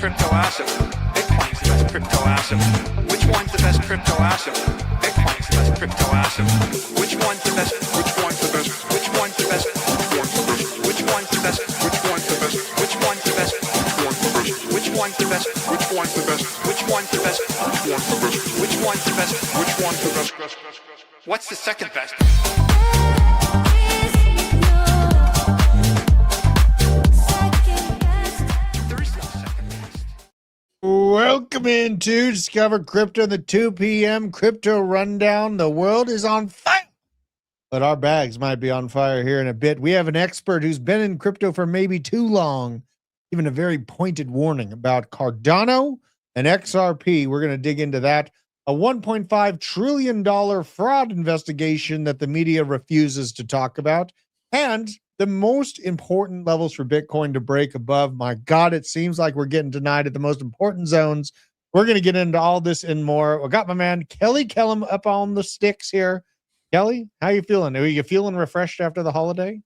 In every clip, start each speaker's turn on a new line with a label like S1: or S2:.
S1: crypto asset? Bitcoin's the best crypto asset. Which one's the best crypto asset? Bitcoin's the best crypto asset. Which one's the best? Which one's the best? Which one's the best? Which one's the best? Which one's the best? Which one's the best? Which one's the best? Which one's the best? Which one's the best? Which one's the best? Which one's the best? What's the second best?
S2: Welcome into Discover Crypto, the 2 p.m. crypto rundown. The world is on fire, but our bags might be on fire here in a bit. We have an expert who's been in crypto for maybe too long, even a very pointed warning about Cardano and XRP. We're going to dig into that. A $1.5 trillion fraud investigation that the media refuses to talk about, and the most important levels for Bitcoin to break above. My God, it seems like we're getting denied at the most important zones. We're going to get into all this and more. I got my man Kelly Kellum up on the sticks here. Kelly, how you feeling? Are you feeling refreshed after the holiday?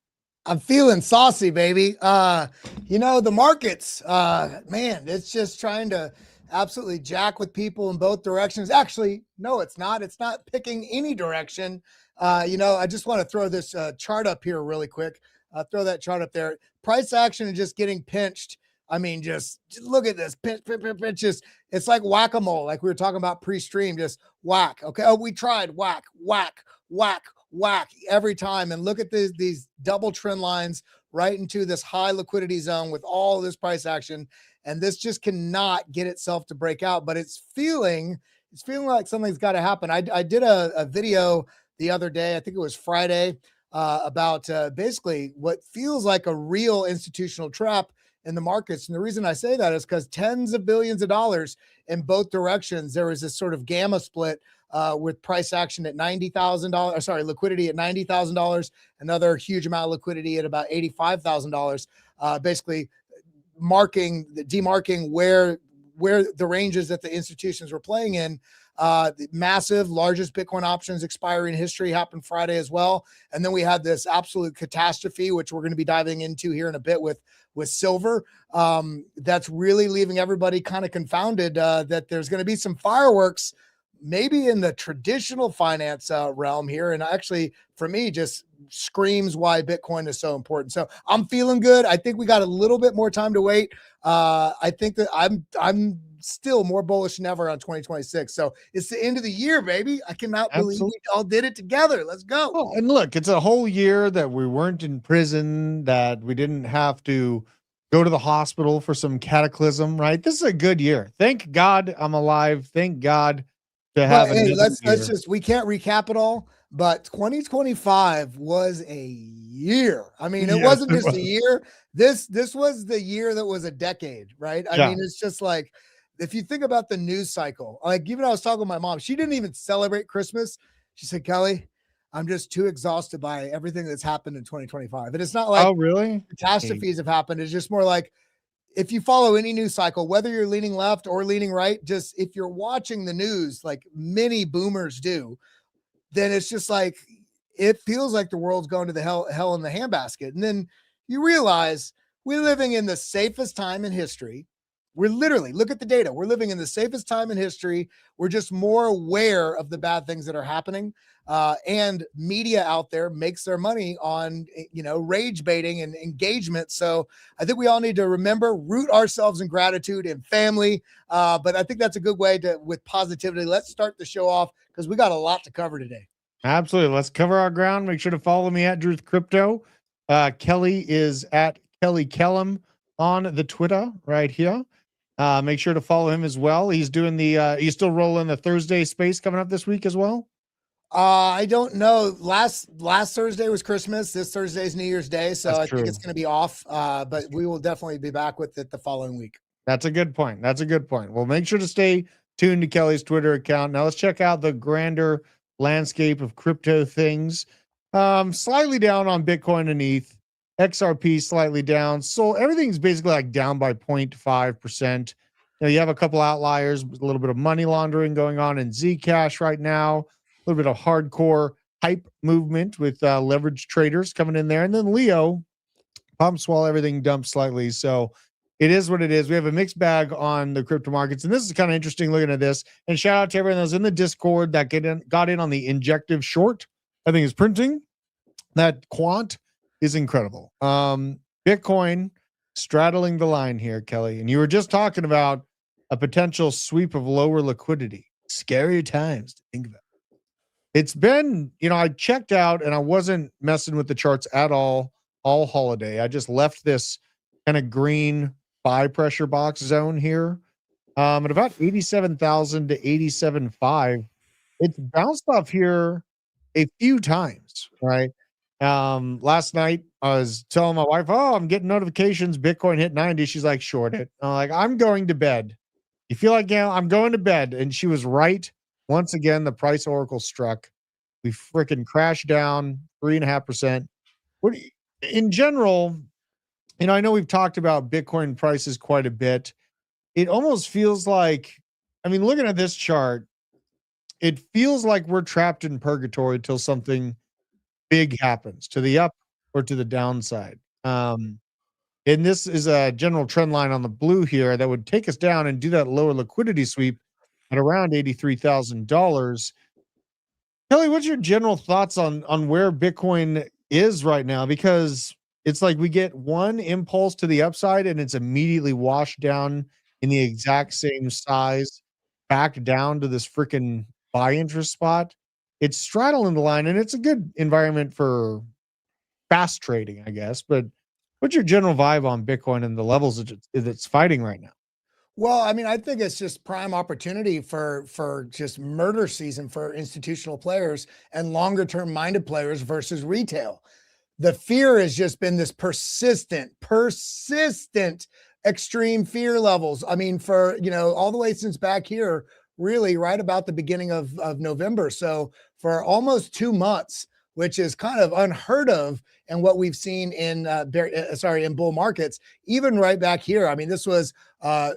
S3: I'm feeling saucy, baby. The markets, man, it's just trying to absolutely jack with people in both directions. Actually, no, it's not. It's not picking any direction. I just want to throw this chart up here really quick. Throw that chart up there. Price action is just getting pinched. I mean, just look at this. Pinch. Just, it's like whack-a-mole, like we were talking about pre-stream, just whack. Okay. Oh, we tried whack every time. And look at these double trend lines right into this high liquidity zone with all this price action. And this just cannot get itself to break out, but it's feeling like something's got to happen. I did a video the other day, I think it was Friday, about basically what feels like a real institutional trap in the markets. And the reason I say that is because tens of billions of dollars in both directions. There was this sort of gamma split with price action at $90,000, sorry, liquidity at $90,000, another huge amount of liquidity at about $85,000, basically demarking where the ranges that the institutions were playing in. The massive, largest Bitcoin options expiry in history happened Friday as well. And then we had this absolute catastrophe, which we're going to be diving into here in a bit with silver. That's really leaving everybody kind of confounded that there's going to be some fireworks maybe in the traditional finance realm here. And actually, for me, just screams why Bitcoin is so important. So I'm feeling good. I think we got a little bit more time to wait. I think that I'm still more bullish than ever on 2026. So it's the end of the year, baby. I cannot believe we all did it together. Let's go.
S2: Oh, and look, it's a whole year that we weren't in prison, that we didn't have to go to the hospital for some cataclysm, right? This is a good year. Thank God I'm alive. Thank God to have
S3: let's just, we can't recap it all, but 2025 was a year. I mean, it wasn't just a year. This was the year that was a decade, right? I mean, it's just like, if you think about the news cycle, like even I was talking with my mom, she didn't even celebrate Christmas. She said, Kelly, I'm just too exhausted by everything that's happened in 2025. And it's not like,
S2: oh, really?
S3: Catastrophes have happened. It's just more like, if you follow any news cycle, whether you're leaning left or leaning right, just if you're watching the news, like many boomers do, then it's just like, it feels like the world's going to the hell in the handbasket. And then you realize we're living in the safest time in history. We're literally, look at the data. We're living in the safest time in history. We're just more aware of the bad things that are happening. And media out there makes their money on, rage baiting and engagement. So I think we all need to remember, root ourselves in gratitude and family. But I think that's a good way with positivity. Let's start the show off because we got a lot to cover today.
S2: Absolutely. Let's cover our ground. Make sure to follow me at Druth Crypto. Kelly is at Kelly Kellum on the Twitter right here. Make sure to follow him as well. He's doing he's still rolling the Thursday space coming up this week as well.
S3: I don't know. Last Thursday was Christmas. This Thursday is New Year's Day. So I think it's going to be off. But we will definitely be back with it the following week.
S2: That's a good point. Well, make sure to stay tuned to Kelly's Twitter account. Now let's check out the grander landscape of crypto things. Slightly down on Bitcoin and ETH. XRP slightly down. So everything's basically like down by 0.5%. You have a couple outliers, a little bit of money laundering going on in Zcash right now, a little bit of hardcore hype movement with leverage traders coming in there. And then Leo, pumps while everything dumps slightly. So it is what it is. We have a mixed bag on the crypto markets, and this is kind of interesting looking at this. And shout out to everyone that's in the Discord that got in on the injective short. I think is printing. That quant is incredible. Bitcoin straddling the line here, Kelly, and you were just talking about a potential sweep of lower liquidity. Scary times to think about. It's been, I checked out and I wasn't messing with the charts at all holiday. I just left this kind of green buy pressure box zone here at about 87,000 to 87.5. It's bounced off here a few times, right? Last night I was telling my wife, "Oh, I'm getting notifications. Bitcoin hit 90." She's like, "Short it." I'm like, "I'm going to bed. You feel like, I'm going to bed." And she was right. Once again, the price oracle struck. We freaking crashed down 3.5%. In general, I know we've talked about Bitcoin prices quite a bit. It almost feels like, looking at this chart, it feels like we're trapped in purgatory till something big happens to the up or to the downside. And this is a general trend line on the blue here that would take us down and do that lower liquidity sweep at around $83,000. Kelly, what's your general thoughts on where Bitcoin is right now? Because it's like we get one impulse to the upside and it's immediately washed down in the exact same size back down to this freaking buy interest spot. It's straddling the line, and it's a good environment for fast trading, I guess. But what's your general vibe on Bitcoin and the levels that it's fighting right now?
S3: Well, I think it's just prime opportunity for just murder season for institutional players and longer term minded players versus retail. The fear has just been this persistent extreme fear levels. For all the way since back here, really right about the beginning of November. So for almost 2 months, which is kind of unheard of and what we've seen in in bull markets, even right back here. This was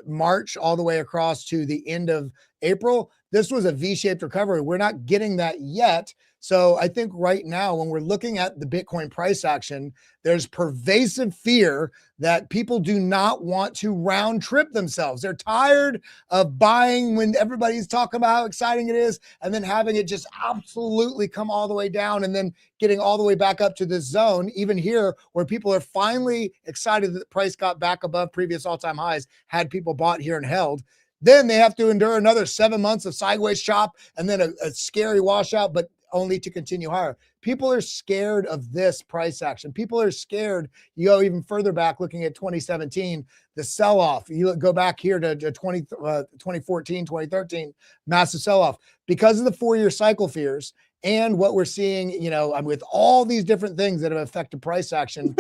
S3: March all the way across to the end of April. This was a V-shaped recovery. We're not getting that yet. So I think right now, when we're looking at the Bitcoin price action, there's pervasive fear that people do not want to round trip themselves. They're tired of buying when everybody's talking about how exciting it is and then having it just absolutely come all the way down and then getting all the way back up to this zone, even here where people are finally excited that the price got back above previous all-time highs, had people bought here and held. Then they have to endure another 7 months of sideways chop and then a scary washout, but only to continue higher. People are scared of this price action. People are scared. You go even further back, looking at 2017, the sell-off. You go back here to 2014, 2013, massive sell-off because of the 4-year cycle fears and what we're seeing, with all these different things that have affected price action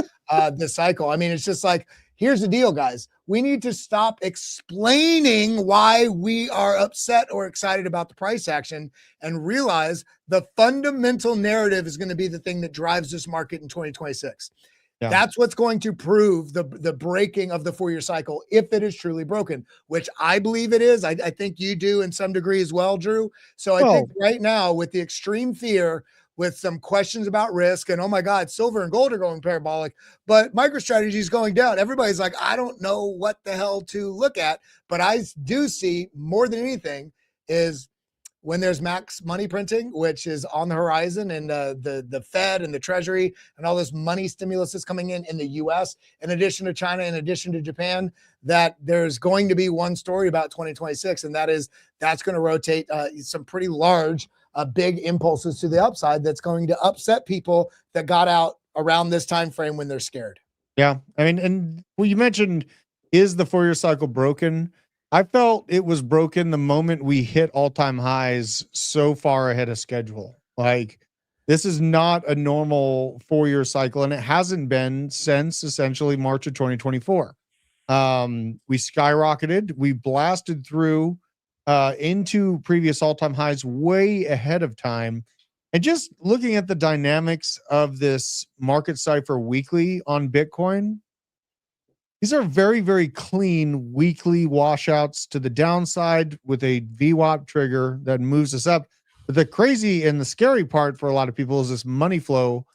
S3: this cycle. It's just like, here's the deal, guys. We need to stop explaining why we are upset or excited about the price action and realize the fundamental narrative is going to be the thing that drives this market in 2026. Yeah. That's what's going to prove the breaking of the 4-year cycle, if it is truly broken, which I believe it is. I think you do in some degree as well, Drew. So I think right now, with the extreme fear, with some questions about risk and, oh my God, silver and gold are going parabolic, but MicroStrategy is going down. Everybody's like, I don't know what the hell to look at, but I do see more than anything is when there's max money printing, which is on the horizon, and the Fed and the Treasury and all this money stimulus is coming in the US, in addition to China, in addition to Japan, that there's going to be one story about 2026. And that's going to rotate some pretty large big impulses to the upside that's going to upset people that got out around this time frame when they're scared.
S2: Yeah. And you mentioned, is the 4-year cycle broken? I felt it was broken the moment we hit all-time highs so far ahead of schedule. Like, this is not a normal 4-year cycle, and it hasn't been since essentially March of 2024. We skyrocketed, we blasted through into previous all-time highs way ahead of time. And just looking at the dynamics of this market cipher weekly on Bitcoin, these are very, very clean weekly washouts to the downside with a VWAP trigger that moves us up. But the crazy and the scary part for a lot of people is this money flow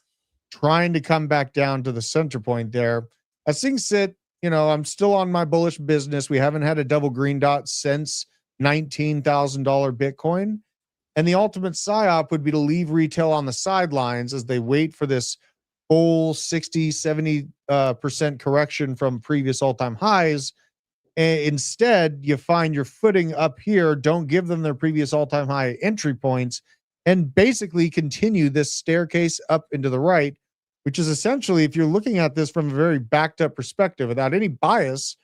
S2: trying to come back down to the center point there. As things sit, I'm still on my bullish business. We haven't had a double green dot since $19,000 Bitcoin. And the ultimate psyop would be to leave retail on the sidelines as they wait for this full 60, 70% correction from previous all-time highs. And instead, you find your footing up here. Don't give them their previous all-time high entry points and basically continue this staircase up into the right, which is essentially, if you're looking at this from a very backed up perspective without any bias,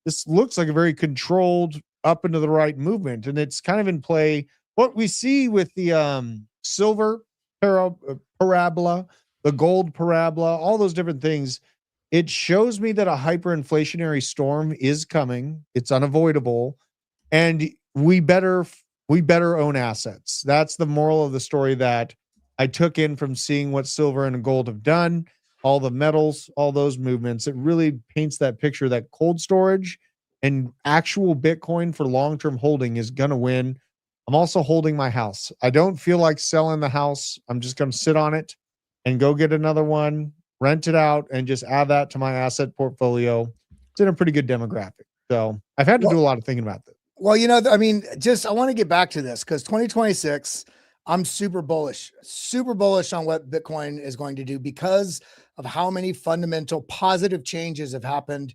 S2: this looks like a very controlled up into the right movement. And it's kind of in play. What we see with the silver parabola, the gold parabola, all those different things, it shows me that a hyperinflationary storm is coming. It's unavoidable, and we better own assets. That's the moral of the story that I took in from seeing what silver and gold have done, all the metals, all those movements. It really paints that picture that cold storage and actual Bitcoin for long-term holding is going to win. I'm also holding my house. I don't feel like selling the house. I'm just going to sit on it and go get another one, rent it out, and just add that to my asset portfolio. It's in a pretty good demographic. So I've had to do a lot of thinking about this.
S3: Well, I mean, I want to get back to this because 2026, I'm super bullish on what Bitcoin is going to do because of how many fundamental positive changes have happened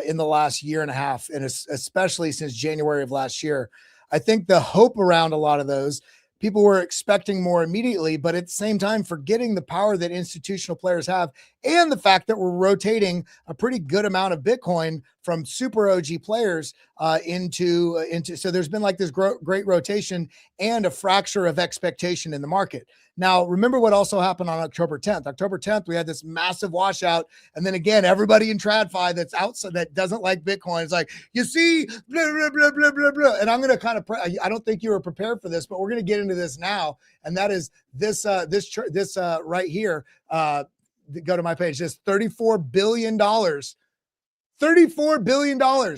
S3: in the last year and a half, and especially since January of last year. I think the hope around a lot of those, people were expecting more immediately, but at the same time, forgetting the power that institutional players have and the fact that we're rotating a pretty good amount of Bitcoin from super OG players into. So there's been like this great rotation and a fracture of expectation in the market. Now, remember what also happened on October 10th. October 10th, we had this massive washout. And then again, everybody in TradFi that's outside that doesn't like Bitcoin is like, you see, blah, blah, blah, blah, blah, blah. And I'm going to kind of, I don't think you were prepared for this, but we're going to get into this now. And that is this right here. Go to my page. This $34 billion. $34 billion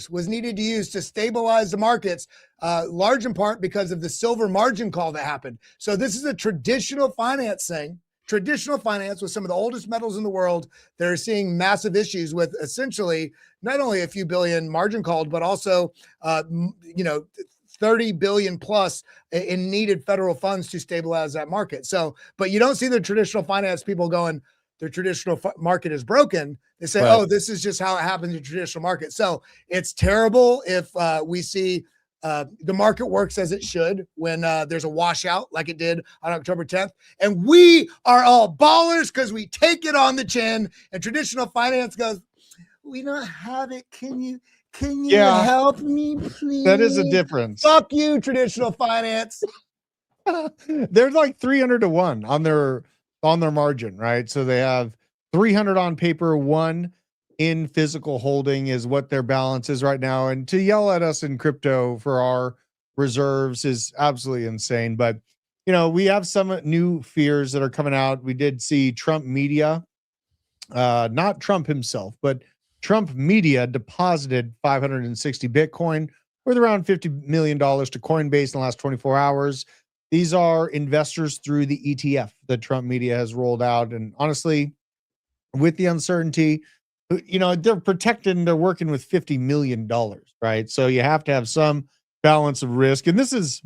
S3: was needed to use to stabilize the markets, large in part because of the silver margin call that happened. So this is a traditional finance with some of the oldest metals in the world. They're seeing massive issues with essentially not only a few billion margin called, but also, 30 billion plus in needed federal funds to stabilize that market. So, but you don't see the traditional finance people going, the traditional market is broken. They say, right. Oh, this is just how it happens in the traditional market. So it's terrible if we see the market works as it should when there's a washout like it did on October 10th. And we are all ballers because we take it on the chin, and traditional finance goes, we don't have it. Can you help me, please?
S2: That is a difference.
S3: Fuck you, traditional finance.
S2: They're like 300 to 1 on their margin, right? So they have 300 on paper, 1 in physical holding is what their balance is right now. And to yell at us in crypto for our reserves is absolutely insane. But, we have some new fears that are coming out. We did see Trump media, not Trump himself, but Trump media deposited 560 Bitcoin worth around $50 million to Coinbase in the last 24 hours. These are investors through the ETF that Trump media has rolled out. And honestly, with the uncertainty, they're protected and they're working with $50 million, right? So you have to have some balance of risk. And this is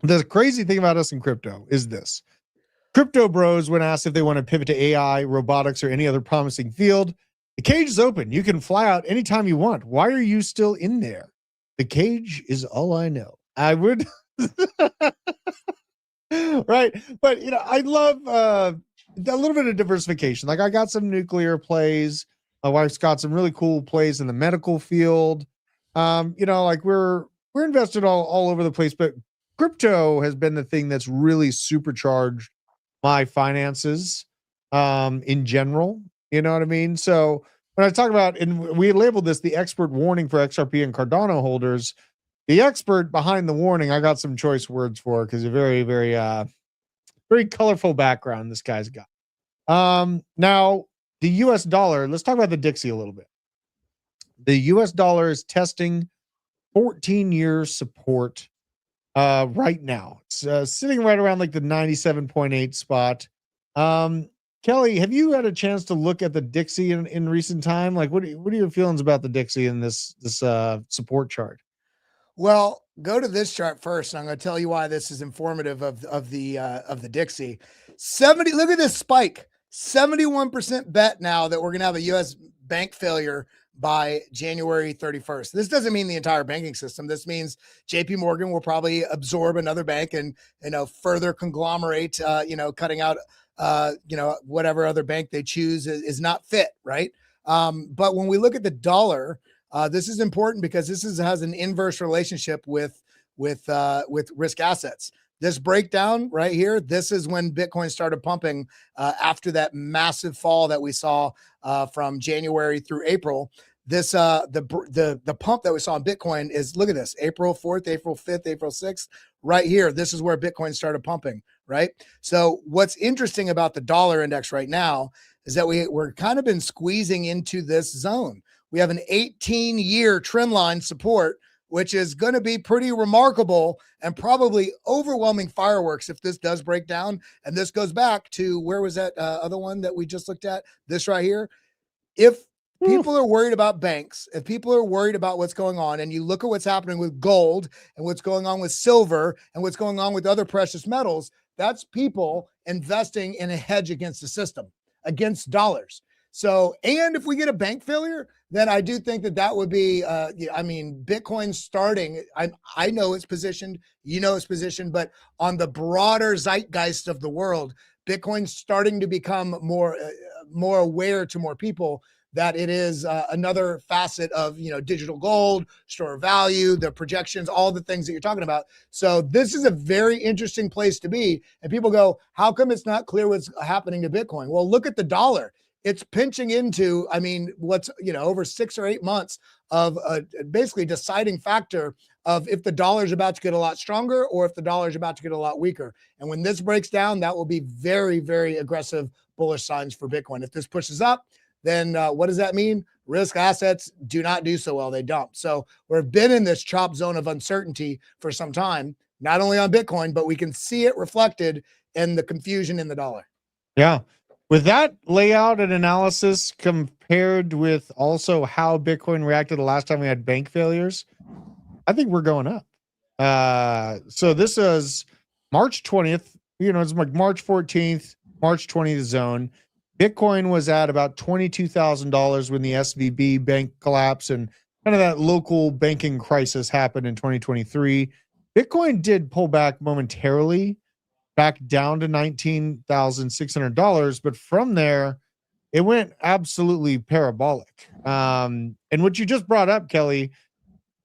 S2: the crazy thing about us in crypto is this. Crypto bros, when asked if they want to pivot to AI, robotics, or any other promising field, the cage is open. You can fly out anytime you want. Why are you still in there? The cage is all I know. I would... right. But, I love a little bit of diversification. Like I got some nuclear plays. My wife's got some really cool plays in the medical field. Like we're invested all over the place, but crypto has been the thing that's really supercharged my finances in general. You know what I mean? So when I talk about, and we labeled this the expert warning for XRP and Cardano holders, the expert behind the warning, I got some choice words for because a very, very, very colorful background this guy's got. Now, the US dollar, let's talk about the Dixie a little bit. The US dollar is testing 14-year support right now. It's sitting right around like the 97.8 spot. Kelly, have you had a chance to look at the Dixie in recent time? Like, what are your feelings about the Dixie in this support chart?
S3: Well, go to this chart first, and I'm going to tell you why this is informative of the Dixie. 70. Look at this spike. 71% bet now that we're going to have a U.S. bank failure by January 31st. This doesn't mean the entire banking system. This means JP Morgan will probably absorb another bank and, further conglomerate, cutting out, whatever other bank they choose is not fit. Right. But when we look at the dollar, this is important because this has an inverse relationship with risk assets. This breakdown right here, this is when Bitcoin started pumping after that massive fall that we saw from January through April. This the pump that we saw in Bitcoin is, look at this, April 4th, April 5th, April 6th, right here. This is where Bitcoin started pumping, right? So what's interesting about the dollar index right now is that we're kind of been squeezing into this zone. We have an 18-year trend line support, which is going to be pretty remarkable and probably overwhelming fireworks if this does break down. And this goes back to, where was that other one that we just looked at? This right here. If people are worried about banks, if people are worried about what's going on, and you look at what's happening with gold and what's going on with silver and what's going on with other precious metals, that's people investing in a hedge against the system, against dollars. So, and if we get a bank failure, then I do think that would be, Bitcoin starting, I know it's positioned, it's positioned, but on the broader zeitgeist of the world, Bitcoin's starting to become more aware to more people that it is another facet of, digital gold, store of value, the projections, all the things that you're talking about. So this is a very interesting place to be. And people go, how come it's not clear what's happening to Bitcoin? Well, look at the dollar. It's pinching into, what's, over 6 or 8 months of basically deciding factor of if the dollar is about to get a lot stronger or if the dollar is about to get a lot weaker. And when this breaks down, that will be very, very aggressive bullish signs for Bitcoin. If this pushes up, then what does that mean? Risk assets do not do so well. They dump. So we've been in this chop zone of uncertainty for some time, not only on Bitcoin, but we can see it reflected in the confusion in the dollar.
S2: Yeah. With that layout and analysis compared with also how Bitcoin reacted the last time we had bank failures, I think we're going up. So this is March 20th, it's like March 14th, March 20th zone. Bitcoin was at about $22,000 when the SVB bank collapse and kind of that local banking crisis happened in 2023. Bitcoin did pull back momentarily, back down to $19,600. But from there, it went absolutely parabolic. And what you just brought up, Kelly,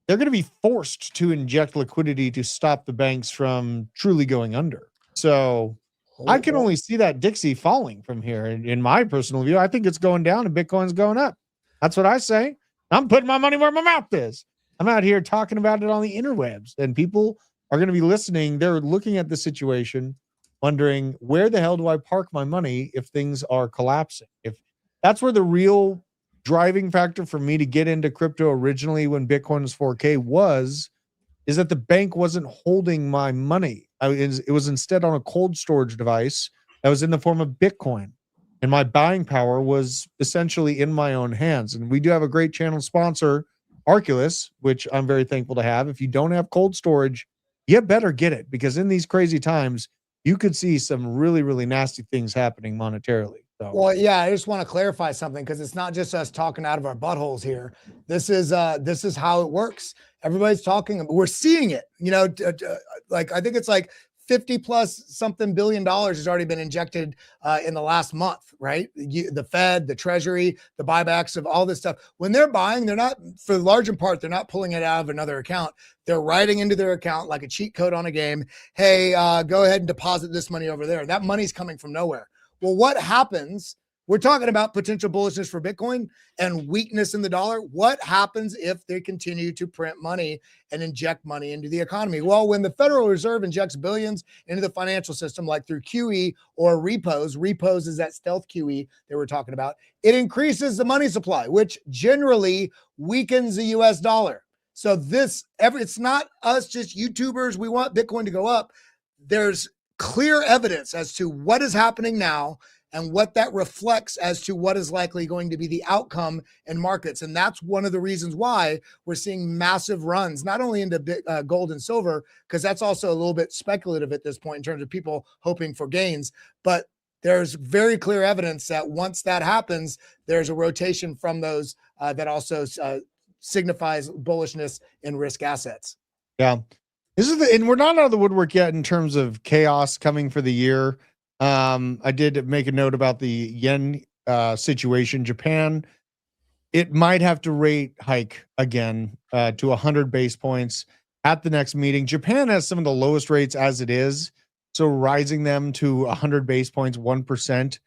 S2: they're going to be forced to inject liquidity to stop the banks from truly going under. So I can only see that Dixie falling from here. In my personal view, I think it's going down and Bitcoin's going up. That's what I say. I'm putting my money where my mouth is. I'm out here talking about it on the interwebs, and people are going to be listening. They're looking at the situation, wondering, where the hell do I park my money if things are collapsing? If that's where the real driving factor for me to get into crypto originally when Bitcoin was 4K is that the bank wasn't holding my money. It was instead on a cold storage device that was in the form of Bitcoin. And my buying power was essentially in my own hands. And we do have a great channel sponsor, Arculus, which I'm very thankful to have. If you don't have cold storage, you better get it, because in these crazy times, you could see some really, really nasty things happening monetarily. So.
S3: Well, yeah, I just want to clarify something, because it's not just us talking out of our buttholes here. This is how it works. Everybody's talking. We're seeing it. I think it's like 50 plus something $billion has already been injected in the last month, right? The Fed, the Treasury, the buybacks of all this stuff. When they're buying, they're not, for the large part, they're not pulling it out of another account. They're writing into their account like a cheat code on a game. Hey, go ahead and deposit this money over there. That money's coming from nowhere. Well, what happens? We're talking about potential bullishness for Bitcoin and weakness in the dollar. What happens if they continue to print money and inject money into the economy? Well, when the Federal Reserve injects billions into the financial system, like through QE or repos is that stealth QE that we're talking about, it increases the money supply, which generally weakens the US dollar. So it's not us just YouTubers. We want Bitcoin to go up. There's clear evidence as to what is happening now and what that reflects as to what is likely going to be the outcome in markets. And that's one of the reasons why we're seeing massive runs, not only into gold and silver, because that's also a little bit speculative at this point in terms of people hoping for gains. But there's very clear evidence that once that happens, there's a rotation from those that also signifies bullishness in risk assets.
S2: Yeah. And we're not out of the woodwork yet in terms of chaos coming for the year. I did make a note about the yen situation. Japan, it might have to rate hike again to 100 base points at the next meeting. Japan has some of the lowest rates as it is. So rising them to 100 base points, 1%,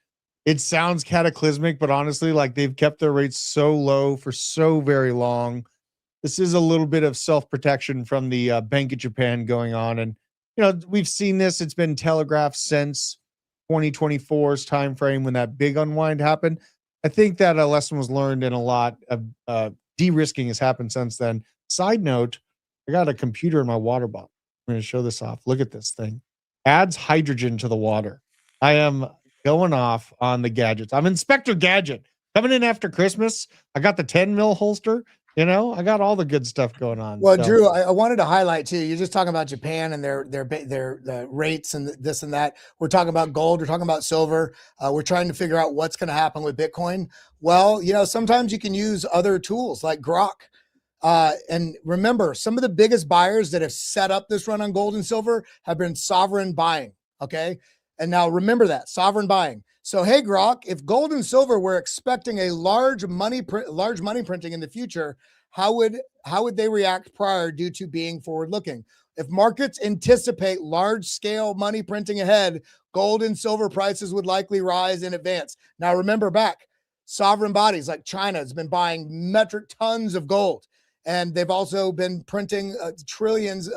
S2: it sounds cataclysmic, but honestly, like they've kept their rates so low for so very long. This is a little bit of self-protection from the Bank of Japan going on. And, we've seen this. It's been telegraphed since 2024's timeframe when that big unwind happened. I think that a lesson was learned and a lot of de-risking has happened since then. Side note, I got a computer in my water bottle. I'm going to show this off. Look at this thing. Adds hydrogen to the water. I am going off on the gadgets. I'm Inspector Gadget. Coming in after Christmas. I got the 10 mil holster. I got all the good stuff going on.
S3: Well, so. Drew, I wanted to highlight too. You're just talking about Japan and their rates and this and that. We're talking about gold. We're talking about silver. We're trying to figure out what's going to happen with Bitcoin. Well, sometimes you can use other tools like Grok. And remember, some of the biggest buyers that have set up this run on gold and silver have been sovereign buying. Okay, and now remember that sovereign buying. So, hey, Grok, if gold and silver were expecting a large money printing in the future, how would they react prior due to being forward looking? If markets anticipate large scale money printing ahead, gold and silver prices would likely rise in advance. Now, remember back, sovereign bodies like China has been buying metric tons of gold. And they've also been printing trillions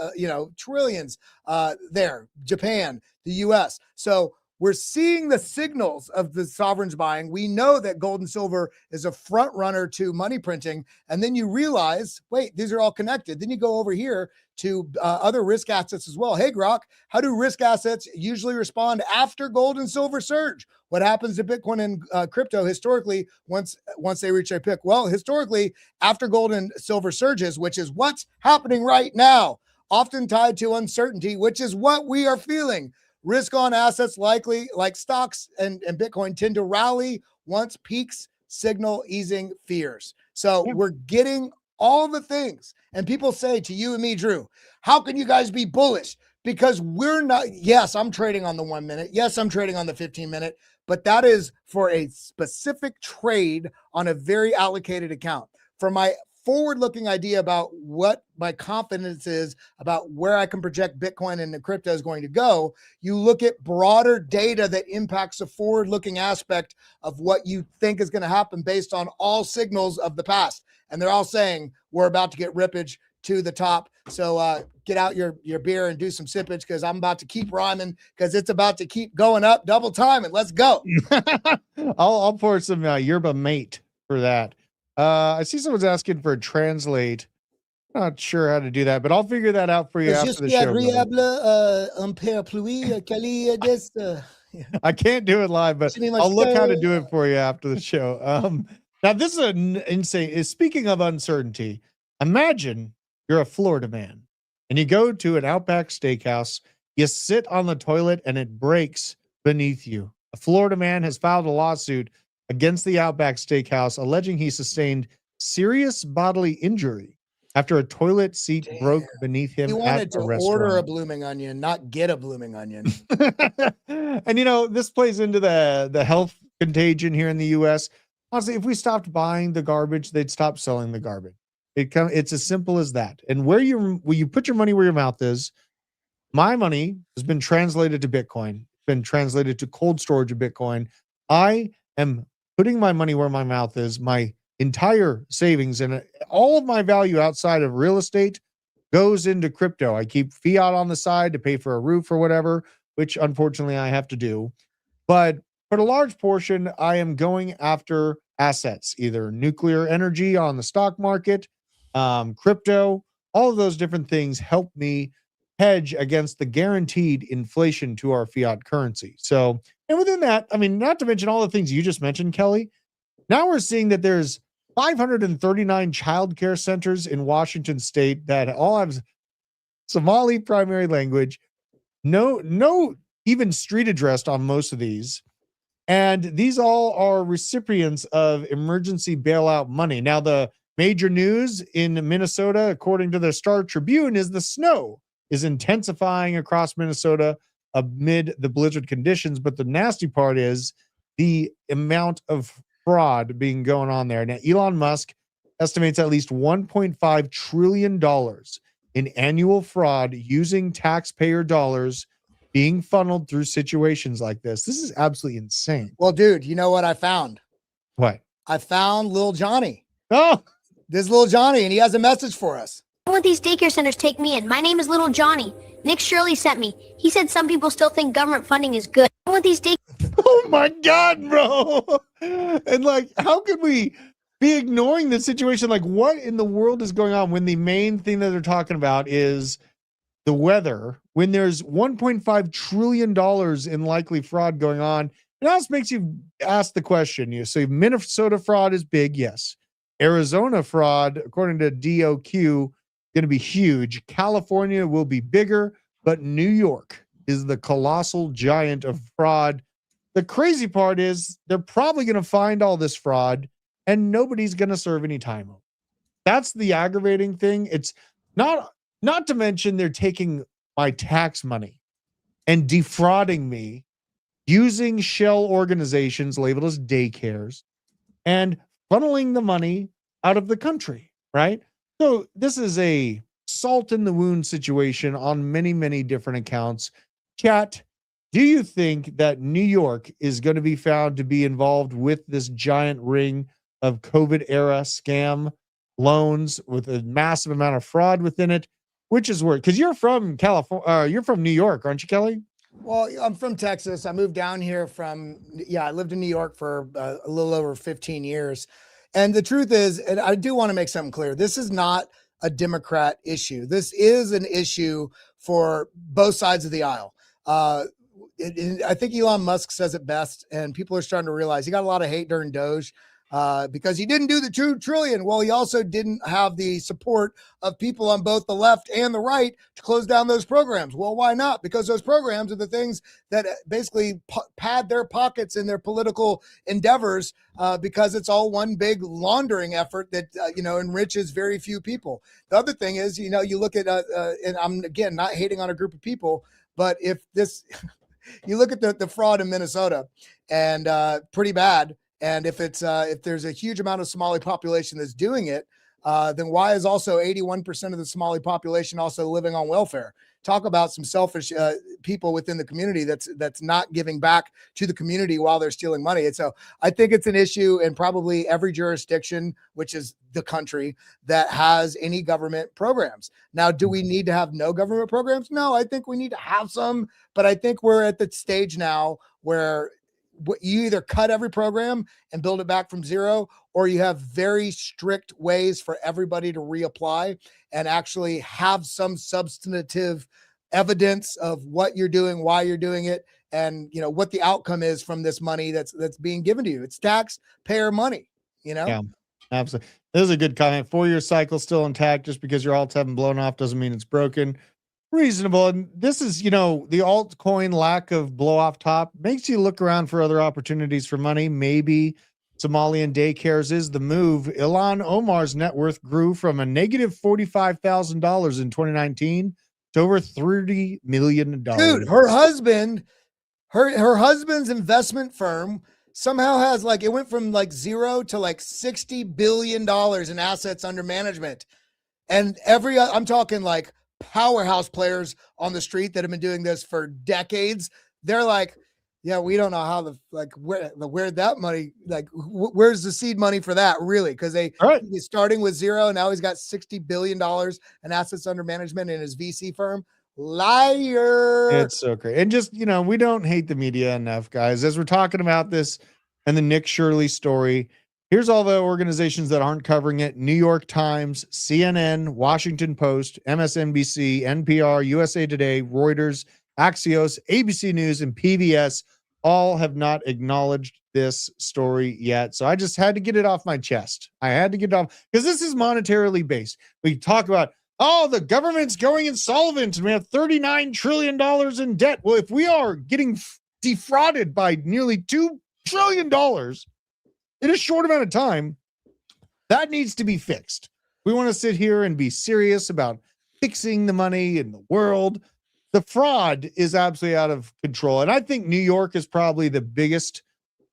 S3: there, Japan, the US. So we're seeing the signals of the sovereigns buying. We know that gold and silver is a front runner to money printing. And then you realize, wait, these are all connected. Then you go over here to other risk assets as well. Hey, Grok, how do risk assets usually respond after gold and silver surge? What happens to Bitcoin and crypto historically once they reach a peak? Well, historically, after gold and silver surges, which is what's happening right now, often tied to uncertainty, which is what we are feeling. Risk on assets likely like stocks and Bitcoin tend to rally once peaks signal easing fears. So we're getting all the things. And people say to you and me, Drew, how can you guys be bullish? Because we're not. Yes, I'm trading on the 1 minute. Yes, I'm trading on the 15 minute, but that is for a specific trade on a very allocated account. For my forward-looking idea about what my confidence is about where I can project Bitcoin and the crypto is going to go, you look at broader data that impacts the forward-looking aspect of what you think is going to happen based on all signals of the past. And they're all saying we're about to get rippage to the top. So get out your beer and do some sippage because I'm about to keep rhyming because it's about to keep going up double time and let's go.
S2: I'll pour some yerba mate for that. I see someone's asking for a translate. Not sure how to do that, but I'll figure that out for you after the show. I can't do it live, but I'll look how to do it for you after the show. Now, this is an insane. Speaking of uncertainty, imagine you're a Florida man and you go to an Outback Steakhouse, you sit on the toilet and it breaks beneath you. A Florida man has filed a lawsuit against the Outback Steakhouse, alleging he sustained serious bodily injury after a toilet seat broke beneath him. He wanted to
S3: order a blooming onion, not get a blooming onion.
S2: And this plays into the health contagion here in the U.S. Honestly, if we stopped buying the garbage, they'd stop selling the garbage. It's as simple as that. And where you put your money where your mouth is. My money has been translated to Bitcoin, been translated to cold storage of Bitcoin. I am putting my money where my mouth is. My entire savings and all of my value outside of real estate goes into crypto. I keep fiat on the side to pay for a roof or whatever, which unfortunately I have to do. But for a large portion, I am going after assets, either nuclear energy on the stock market, crypto. All of those different things help me hedge against the guaranteed inflation to our fiat currency. So, and within that, I mean, not to mention all the things you just mentioned, Kelly, now we're seeing that there's 539 childcare centers in Washington state that all have Somali primary language, no even street address on most of these. And these all are recipients of emergency bailout money. Now, the major news in Minnesota, according to the Star Tribune, is the snow is intensifying across Minnesota amid the blizzard conditions. But the nasty part is the amount of fraud being going on there. Now, Elon Musk estimates at least $1.5 trillion in annual fraud using taxpayer dollars being funneled through situations like this. This is absolutely insane.
S3: Well, dude, you know what I found?
S2: What?
S3: I found Lil Johnny.
S2: Oh,
S3: This Lil Johnny, and he has a message for us.
S4: Why won't these daycare centers take me in? My name is Little Johnny. Nick Shirley sent me. He said some people still think government funding is good. Why won't these daycare
S2: oh my God, bro. And like, how could we be ignoring this situation? Like, what in the world is going on when the main thing that they're talking about is the weather, when there's $1.5 trillion in likely fraud going on? It also makes you ask the question. So Minnesota fraud is big, yes. Arizona fraud, according to DOQ, going to be huge. California will be bigger, but New York is the colossal giant of fraud. The crazy part is they're probably going to find all this fraud and nobody's going to serve any time. That's the aggravating thing. It's not to mention they're taking my tax money and defrauding me using shell organizations labeled as daycares and funneling the money out of the country, right? So this is a salt in the wound situation on many, many different accounts. Chat, do you think that New York is going to be found to be involved with this giant ring of COVID era scam loans with a massive amount of fraud within it? Which is worse? Because you're from California, you're from New York, aren't you, Kelly?
S3: Well, I'm from Texas. I moved down here I lived in New York for a little over 15 years. And the truth is, and I do want to make something clear, this is not a Democrat issue. This is an issue for both sides of the aisle. I think Elon Musk says it best, and people are starting to realize he got a lot of hate during Doge because he didn't do the 2 trillion. Well, he also didn't have the support of people on both the left and the right to close down those programs. Well, why not? Because those programs are the things that basically pad their pockets in their political endeavors because it's all one big laundering effort that, enriches very few people. The other thing is, you look at, and I'm, again, not hating on a group of people, but if this, you look at the fraud in Minnesota and pretty bad. And if there's a huge amount of Somali population that's doing it, then why is also 81% of the Somali population also living on welfare? Talk about some selfish people within the community that's not giving back to the community while they're stealing money. And so I think it's an issue in probably every jurisdiction, which is the country, that has any government programs. Now, do we need to have no government programs? No, I think we need to have some, but I think we're at the stage now where you either cut every program and build it back from zero, or you have very strict ways for everybody to reapply and actually have some substantive evidence of what you're doing, why you're doing it, and what the outcome is from this money that's being given to you. It's taxpayer money,
S2: Yeah, absolutely. This is a good comment. 4-year cycle still intact. Just because your alts haven't blown off doesn't mean it's broken. Reasonable. And this is, the altcoin lack of blow off top makes you look around for other opportunities for money. Maybe Somalian daycares is the move. Ilhan Omar's net worth grew from a negative $45,000 in 2019 to over $30 million.
S3: Dude, her husband's investment firm somehow has it went from zero to $60 billion in assets under management. And I'm talking powerhouse players on the street that have been doing this for decades. They're yeah, we don't know how where that money, where's the seed money for that really? Because he's starting with zero. And now he's got $60 billion in assets under management in his VC firm. Liar.
S2: It's so great. And just, we don't hate the media enough, guys. As we're talking about this and the Nick Shirley story, Here's all the organizations that aren't covering it: New York Times, CNN, Washington Post, MSNBC, NPR, USA Today, Reuters, Axios, ABC News, and PBS all have not acknowledged this story yet. So I just had to get it off my chest. I had to get it off because this is monetarily based. We talk about, oh, the government's going insolvent and we have $39 trillion in debt. Well, if we are getting defrauded by nearly $2 trillion in a short amount of time, that needs to be fixed. We want to sit here and be serious about fixing the money in the world. The fraud is absolutely out of control. And I think New York is probably the biggest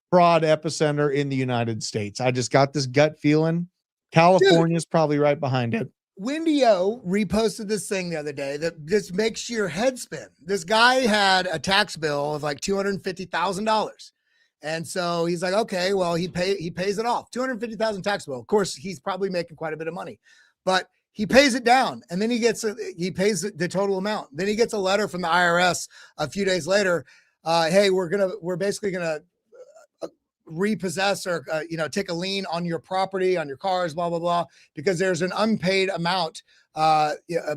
S2: fraud epicenter in the United States. I just got this gut feeling. California is probably right behind it.
S3: Wendy O reposted this thing the other day that just makes your head spin. This guy had a tax bill of like $250,000. And so he's like, okay, well, he pays it off. $250,000 tax bill. Of course, he's probably making quite a bit of money, but he pays it down, and then he pays the total amount. Then he gets a letter from the IRS a few days later. Hey, we're basically gonna repossess or take a lien on your property, on your cars, blah blah blah, because there's an unpaid amount.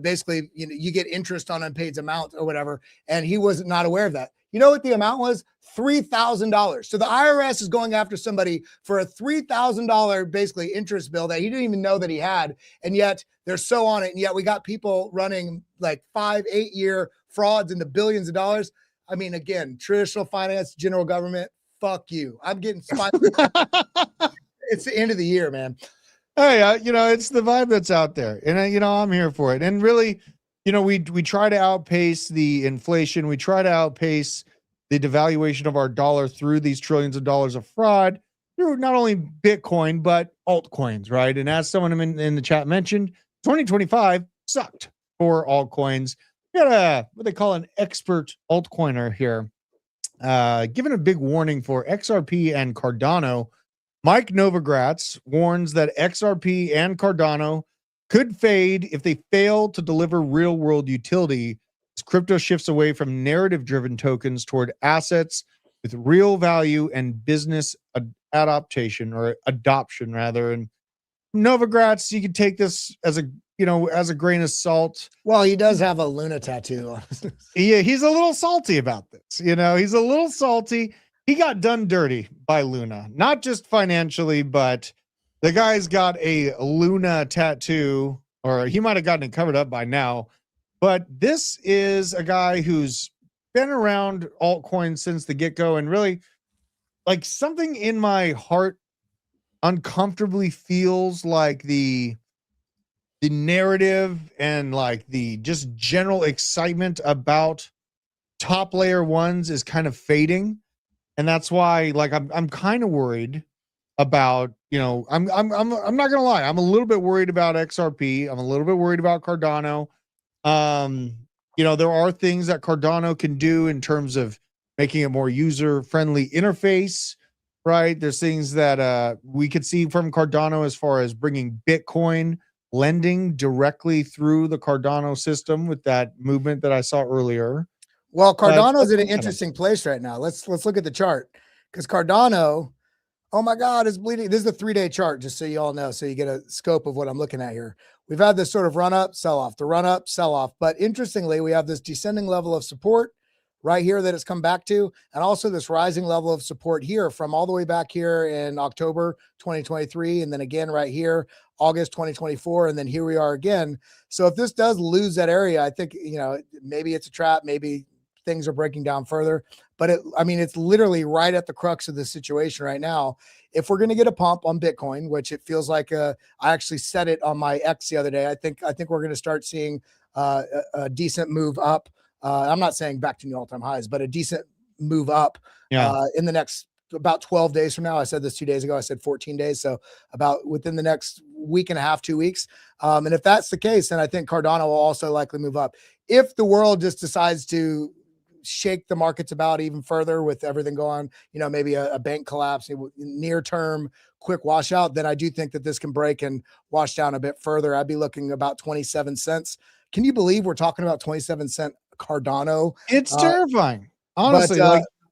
S3: Basically, you get interest on unpaid amount or whatever, and he was not aware of that. You know what the amount was? $3,000. So the IRS is going after somebody for a $3,000 basically interest bill that he didn't even know that he had, and yet they're so on it. And yet we got people running like 5-8 year frauds into billions of dollars. I mean, again, traditional finance, general government. Fuck you. I'm getting spicy. It's the end of the year, man.
S2: Hey, it's the vibe that's out there, and I'm here for it. And really, we try to outpace the inflation. We try to outpace the devaluation of our dollar through these trillions of dollars of fraud through not only Bitcoin, but altcoins, right? And as someone in the chat mentioned, 2025 sucked for altcoins. We got what they call an expert altcoiner here, giving a big warning for XRP and Cardano. Mike Novogratz warns that XRP and Cardano could fade if they fail to deliver real-world utility as crypto shifts away from narrative-driven tokens toward assets with real value and business adaptation, or adoption rather. And Novogratz, you can take this as a grain of salt.
S3: Well, he does have a Luna tattoo on.
S2: Yeah, he's a little salty about this. He's a little salty. He got done dirty by Luna, not just financially, but the guy's got a Luna tattoo, or he might have gotten it covered up by now. But this is a guy who's been around altcoins since the get-go, and really, like, something in my heart uncomfortably feels like the narrative and like the just general excitement about top layer ones is kind of fading. And that's why, like, I'm kind of worried about, I'm not gonna lie, I'm a little bit worried about XRP. I'm a little bit worried about Cardano. There are things that Cardano can do in terms of making a more user-friendly interface, right? There's things that we could see from Cardano as far as bringing Bitcoin lending directly through the Cardano system with that movement that I saw earlier.
S3: Well, Cardano's in an interesting place right now. Let's look at the chart, because Cardano, oh my God, is bleeding. This is the 3-day chart, just so you all know, so you get a scope of what I'm looking at here. We've had this sort of run up, sell off, the run up, sell off. But interestingly, we have this descending level of support right here that it's come back to, and also this rising level of support here from all the way back here in October 2023, and then again right here, August 2024, and then here we are again. So if this does lose that area, I think, maybe it's a trap, maybe things are breaking down further, but it's literally right at the crux of the situation right now. If we're going to get a pump on Bitcoin, which it feels like, I actually said it on my X the other day, I think we're going to start seeing a decent move up. I'm not saying back to new all-time highs, but a decent move up in the next about 12 days from now. I said this 2 days ago. I said 14 days. So about within the next week and a half, 2 weeks. And if that's the case, then I think Cardano will also likely move up. If the world just decides to shake the markets about even further with everything going on, maybe a bank collapse, near term, quick washout, then I do think that this can break and wash down a bit further. I'd be looking about 27 cents. Can you believe we're talking about 27-cent Cardano?
S2: It's terrifying, honestly.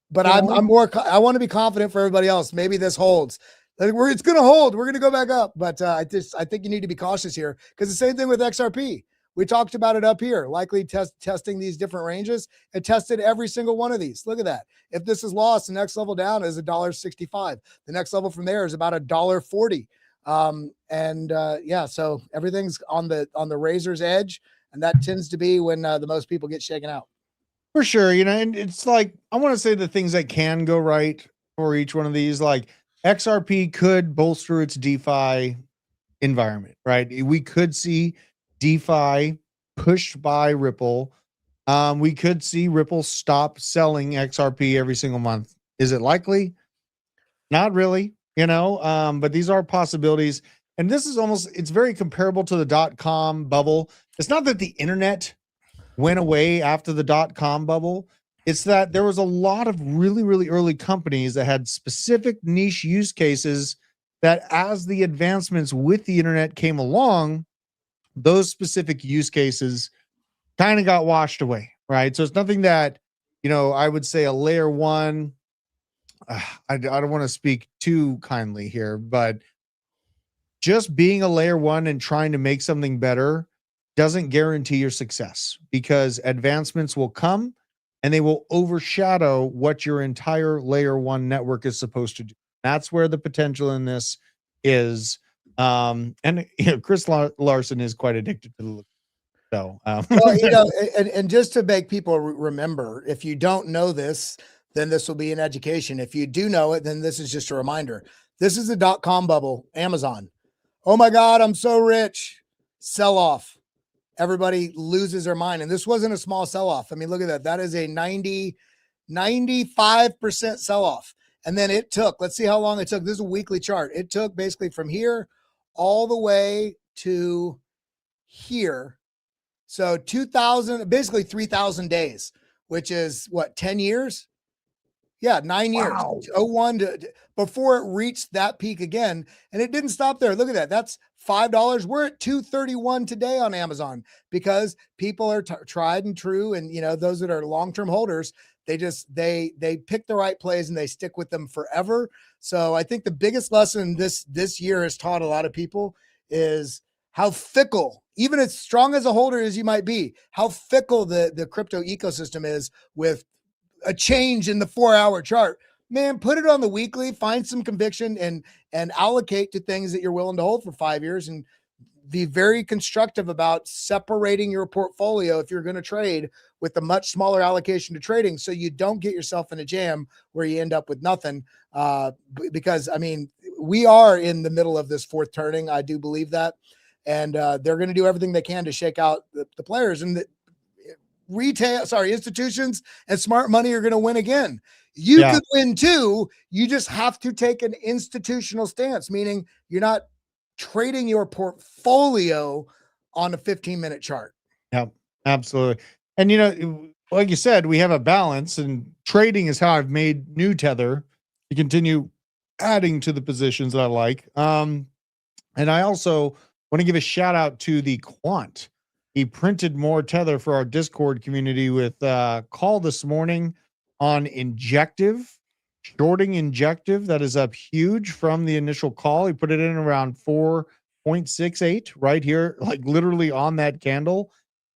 S3: But I want to be confident for everybody else. Maybe this holds. Like it's going to hold. We're going to go back up. But I think you need to be cautious here because the same thing with XRP. We talked about it up here, likely testing these different ranges. It tested every single one of these. Look at that. If this is lost, the next level down is $1.65. The next level from there is about $1.40. So everything's on the razor's edge, and that tends to be when the most people get shaken out.
S2: For sure, and it's like I want to say the things that can go right for each one of these. Like XRP could bolster its DeFi environment, right? We could see DeFi pushed by Ripple. We could see Ripple stop selling XRP every single month. Is it likely? Not really, but these are possibilities. And this is it's very comparable to the .com bubble. It's not that the internet went away after the .com bubble. It's that there was a lot of really, really early companies that had specific niche use cases that as the advancements with the internet came along, those specific use cases kind of got washed away, right? So it's nothing that, I would say a layer one, I don't want to speak too kindly here, but just being a layer one and trying to make something better doesn't guarantee your success because advancements will come and they will overshadow what your entire layer one network is supposed to do. That's where the potential in this is. And Chris Larson is quite addicted to the look. So,
S3: well, and just to make people remember, if you don't know this, then this will be an education. If you do know it, then this is just a reminder. This is the .com bubble, Amazon. Oh my God, I'm so rich. Sell off. Everybody loses their mind. And this wasn't a small sell-off. I mean, look at that. That is a 95% sell-off. And then it took, let's see how long it took. This is a weekly chart. It took basically from here all the way to here. So 2,000, basically 3,000 days, which is what, 10 years? Yeah, 9 years.
S2: Wow.
S3: 01 to before it reached that peak again. And it didn't stop there. Look at that. That's $5. We're at $2.31 today on Amazon because people are tried and true. And, those that are long-term holders, they pick the right plays and they stick with them forever. So I think the biggest lesson this year has taught a lot of people is how fickle, even as strong as a holder as you might be, how fickle the crypto ecosystem is with a change in the 4-hour chart. Man, put it on the weekly, find some conviction and allocate to things that you're willing to hold for 5 years and be very constructive about separating your portfolio if you're going to trade with a much smaller allocation to trading so you don't get yourself in a jam where you end up with nothing. Because, I mean, we are in the middle of this fourth turning. I do believe that. And they're going to do everything they can to shake out the players. And institutions and smart money are going to win again. You could win too. You just have to take an institutional stance, meaning you're not trading your portfolio on a 15-minute chart.
S2: Yep, absolutely. And, like you said, we have a balance and trading is how I've made new Tether to continue adding to the positions that I like. And I also want to give a shout out to the Quant. He printed more Tether for our Discord community with call this morning on Injective, shorting Injective. That is up huge from the initial call. He put it in around 4.68 right here, like literally on that candle.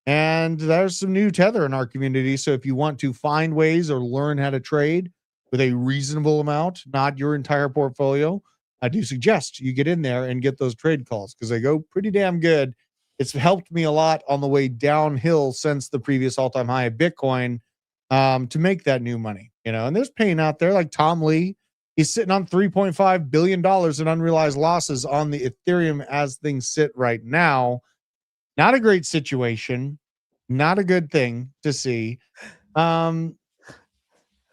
S2: And there's some new Tether in our community. So if you want to find ways or learn how to trade with a reasonable amount, not your entire portfolio, I do suggest you get in there and get those trade calls because they go pretty damn good. It's helped me a lot on the way downhill since the previous all-time high of Bitcoin to make that new money, and there's pain out there. Like Tom Lee, he's sitting on $3.5 billion in unrealized losses on the Ethereum as things sit right now. Not a great situation, not a good thing to see.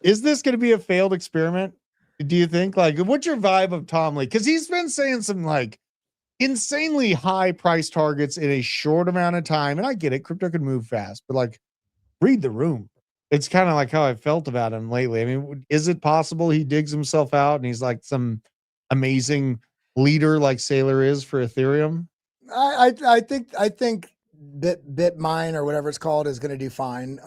S2: Is this going to be a failed experiment? Do you think? Like, what's your vibe of Tom Lee? Because he's been saying some like insanely high price targets in a short amount of time. And I get it. Crypto can move fast, but like read the room. It's kind of like how I felt about him lately. I mean, is it possible he digs himself out and he's like some amazing leader like Saylor is for Ethereum?
S3: I think Bitmine or whatever it's called is going to do fine.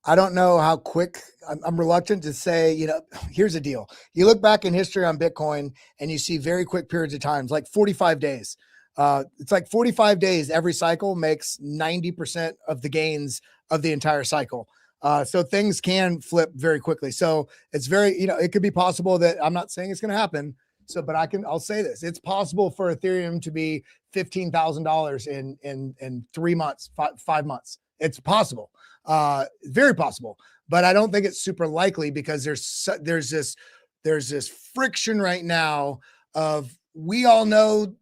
S3: I don't know how quick. I'm reluctant to say, here's the deal. You look back in history on Bitcoin and you see very quick periods of times, like 45 days. It's like 45 days. Every cycle makes 90% of the gains of the entire cycle. So things can flip very quickly. So it's very, it could be possible that I'm not saying it's going to happen. So, but I'll say this: it's possible for Ethereum to be $15,000 in 3 months, 5 months. It's possible, very possible. But I don't think it's super likely because there's this friction right now of, we all know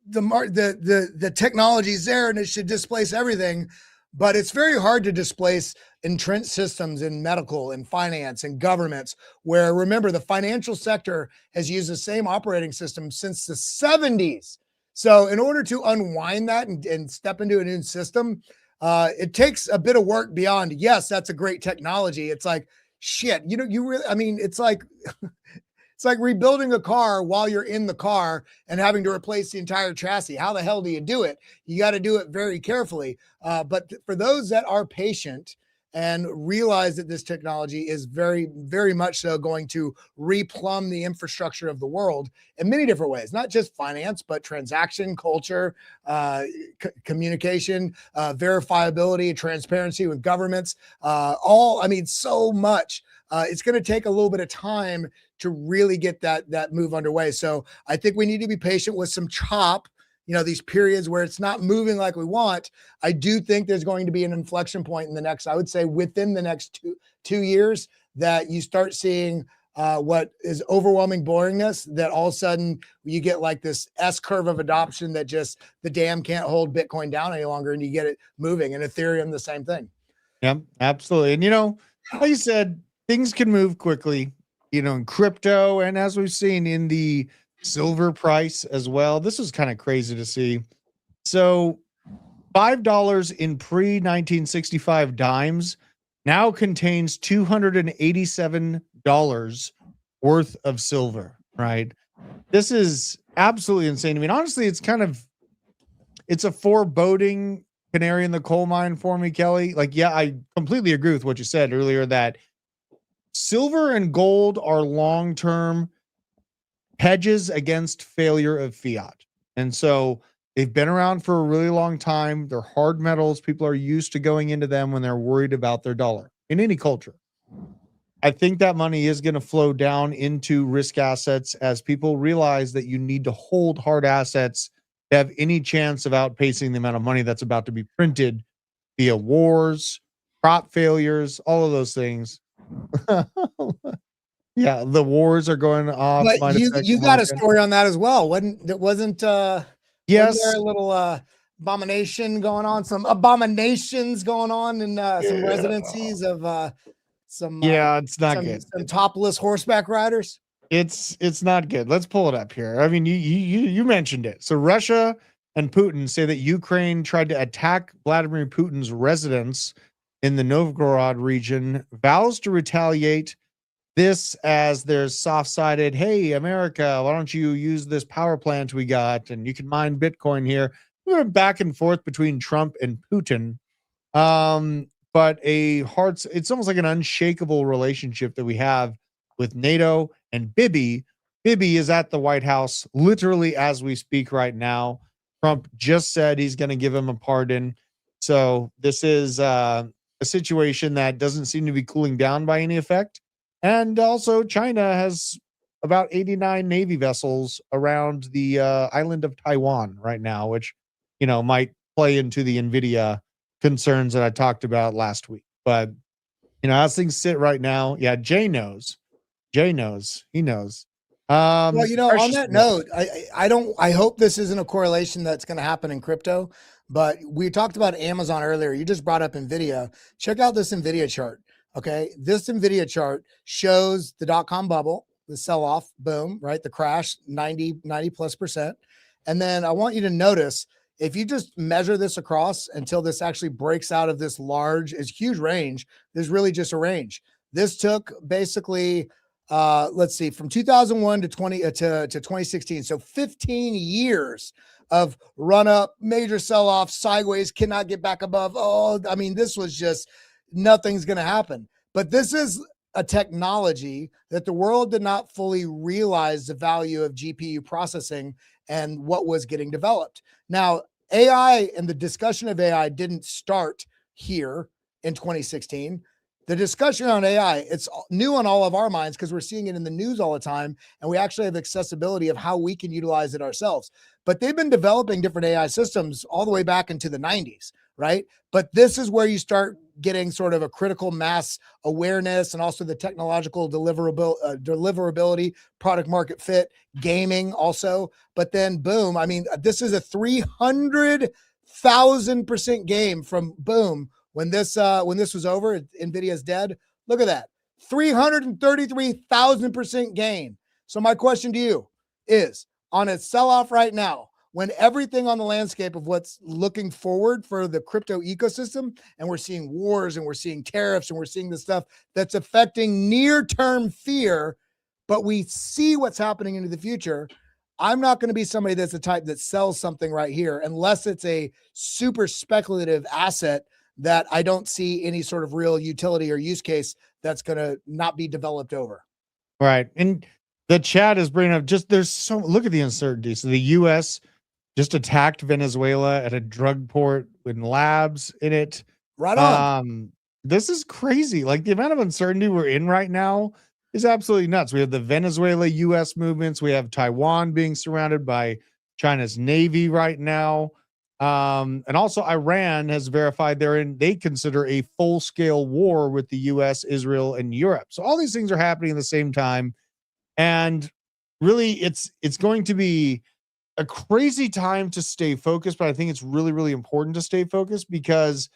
S3: the technology's there and it should displace everything, but it's very hard to displace entrenched systems in medical and finance and governments, where, remember, the financial sector has used the same operating system since the 70s. So in order to unwind that and step into a new system, it takes a bit of work beyond, yes, that's a great technology. It's like, shit, it's like it's like rebuilding a car while you're in the car and having to replace the entire chassis. How the hell do you do it? You got to do it very carefully. But for those that are patient and realize that this technology is very, very much so going to replumb the infrastructure of the world in many different ways, not just finance, but transaction, culture, communication, verifiability, transparency with governments, so much. It's going to take a little bit of time to really get that move underway. So I think we need to be patient with some chop, these periods where it's not moving like we want. I do think there's going to be an inflection point I would say within the next two years, that you start seeing what is overwhelming boringness, that all of a sudden you get like this S curve of adoption that just the dam can't hold Bitcoin down any longer, and you get it moving. And Ethereum, the same thing.
S2: Yeah, absolutely. And, like you said, things can move quickly, in crypto, and as we've seen in the silver price as well. This is kind of crazy to see. So $5 in pre-1965 dimes now contains $287 worth of silver, right? This is absolutely insane. I mean, honestly, it's a foreboding canary in the coal mine for me, Kelly. Like, yeah, I completely agree with what you said earlier, that silver and gold are long-term hedges against failure of fiat. And so they've been around for a really long time. They're hard metals. People are used to going into them when they're worried about their dollar in any culture. I think that money is going to flow down into risk assets as people realize that you need to hold hard assets to have any chance of outpacing the amount of money that's about to be printed via wars, crop failures, all of those things. Yeah, the wars are going off.
S3: But you got a story on that as well. Wasn't
S2: yes,
S3: wasn't there a little abomination going on, some abominations going on in some residencies of
S2: it's not good.
S3: Some topless horseback riders?
S2: It's not good. Let's pull it up here. I mean, you mentioned it. So Russia and Putin say that Ukraine tried to attack Vladimir Putin's residence in the Novgorod region, vows to retaliate. This as their soft-sided, hey, America, why don't you use this power plant we got and you can mine Bitcoin here. We went back and forth between Trump and Putin. But it's almost like an unshakable relationship that we have with NATO and Bibi. Bibi is at the White House literally as we speak right now. Trump just said he's going to give him a pardon. So this is a situation that doesn't seem to be cooling down by any effect. And also China has about 89 Navy vessels around the island of Taiwan right now, which, might play into the NVIDIA concerns that I talked about last week. But, as things sit right now, yeah, Jay knows. He knows.
S3: Well, on that note, I hope this isn't a correlation that's going to happen in crypto, but we talked about Amazon earlier. You just brought up NVIDIA. Check out this NVIDIA chart. Okay. This NVIDIA chart shows the .com bubble, the sell-off, boom, right? The crash, 90+%. And then I want you to notice, if you just measure this across until this actually breaks out of this huge range, there's really just a range. This took basically, let's see, from 2001 to 2016. So 15 years of run up, major sell-off, sideways, cannot get back above. Oh, I mean, this was just nothing's going to happen. But this is a technology that the world did not fully realize the value of GPU processing and what was getting developed. Now, AI and the discussion of AI didn't start here in 2016. The discussion on AI, it's new on all of our minds because we're seeing it in the news all the time, and we actually have accessibility of how we can utilize it ourselves. But they've been developing different AI systems all the way back into the 90s, right? But this is where you start getting sort of a critical mass awareness and also the technological deliverability, product market fit, gaming also. But then boom, I mean, this is a 300,000% game from boom. When this was over, NVIDIA's dead. Look at that, 333,000% gain. So my question to you is, on its sell-off right now, when everything on the landscape of what's looking forward for the crypto ecosystem, and we're seeing wars and we're seeing tariffs and we're seeing the stuff that's affecting near-term fear, but we see what's happening into the future. I'm not going to be somebody that's the type that sells something right here unless it's a super speculative asset that I don't see any sort of real utility or use case that's going to not be developed over.
S2: Right. And the chat is bringing up there's so, look at the uncertainty. So the U.S. just attacked Venezuela at a drug port with labs in it.
S3: Right on.
S2: This is crazy. Like the amount of uncertainty we're in right now is absolutely nuts. We have the Venezuela U.S. movements. We have Taiwan being surrounded by China's Navy right now. And also Iran has verified they consider a full-scale war with the US, Israel, and Europe. So all these things are happening at the same time. And really it's going to be a crazy time to stay focused, but I think it's really, really important to stay focused because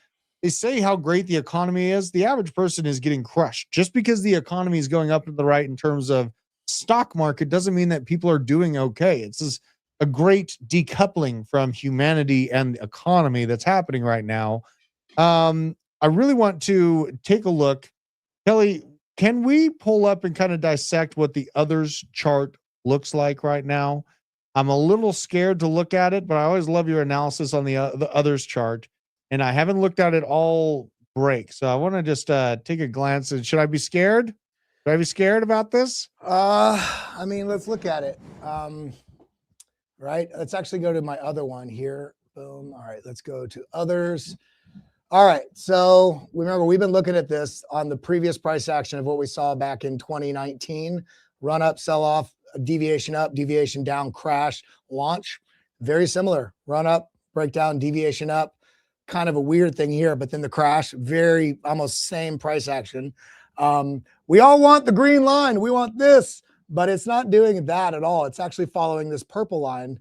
S2: they say how great the economy is. The average person is getting crushed. Just because the economy is going up to the right in terms of stock market doesn't mean that people are doing okay. It's just a great decoupling from humanity and the economy that's happening right now. I really want to take a look. Kelly, can we pull up and kind of dissect what the others chart looks like right now? I'm a little scared to look at it, but I always love your analysis on the others chart. And I haven't looked at it all break. So I want to just take a glance. And should I be scared? Should I be scared about this?
S3: I mean, let's look at it. Right. Let's actually go to my other one here. Boom. All right. Let's go to others. All right. So remember, we've been looking at this on the previous price action of what we saw back in 2019. Run up, sell off, deviation up, deviation down, crash, launch. Very similar. Run up, breakdown, deviation up. Kind of a weird thing here, but then the crash, very almost same price action. We all want the green line. We want this. But it's not doing that at all. It's actually following this purple line,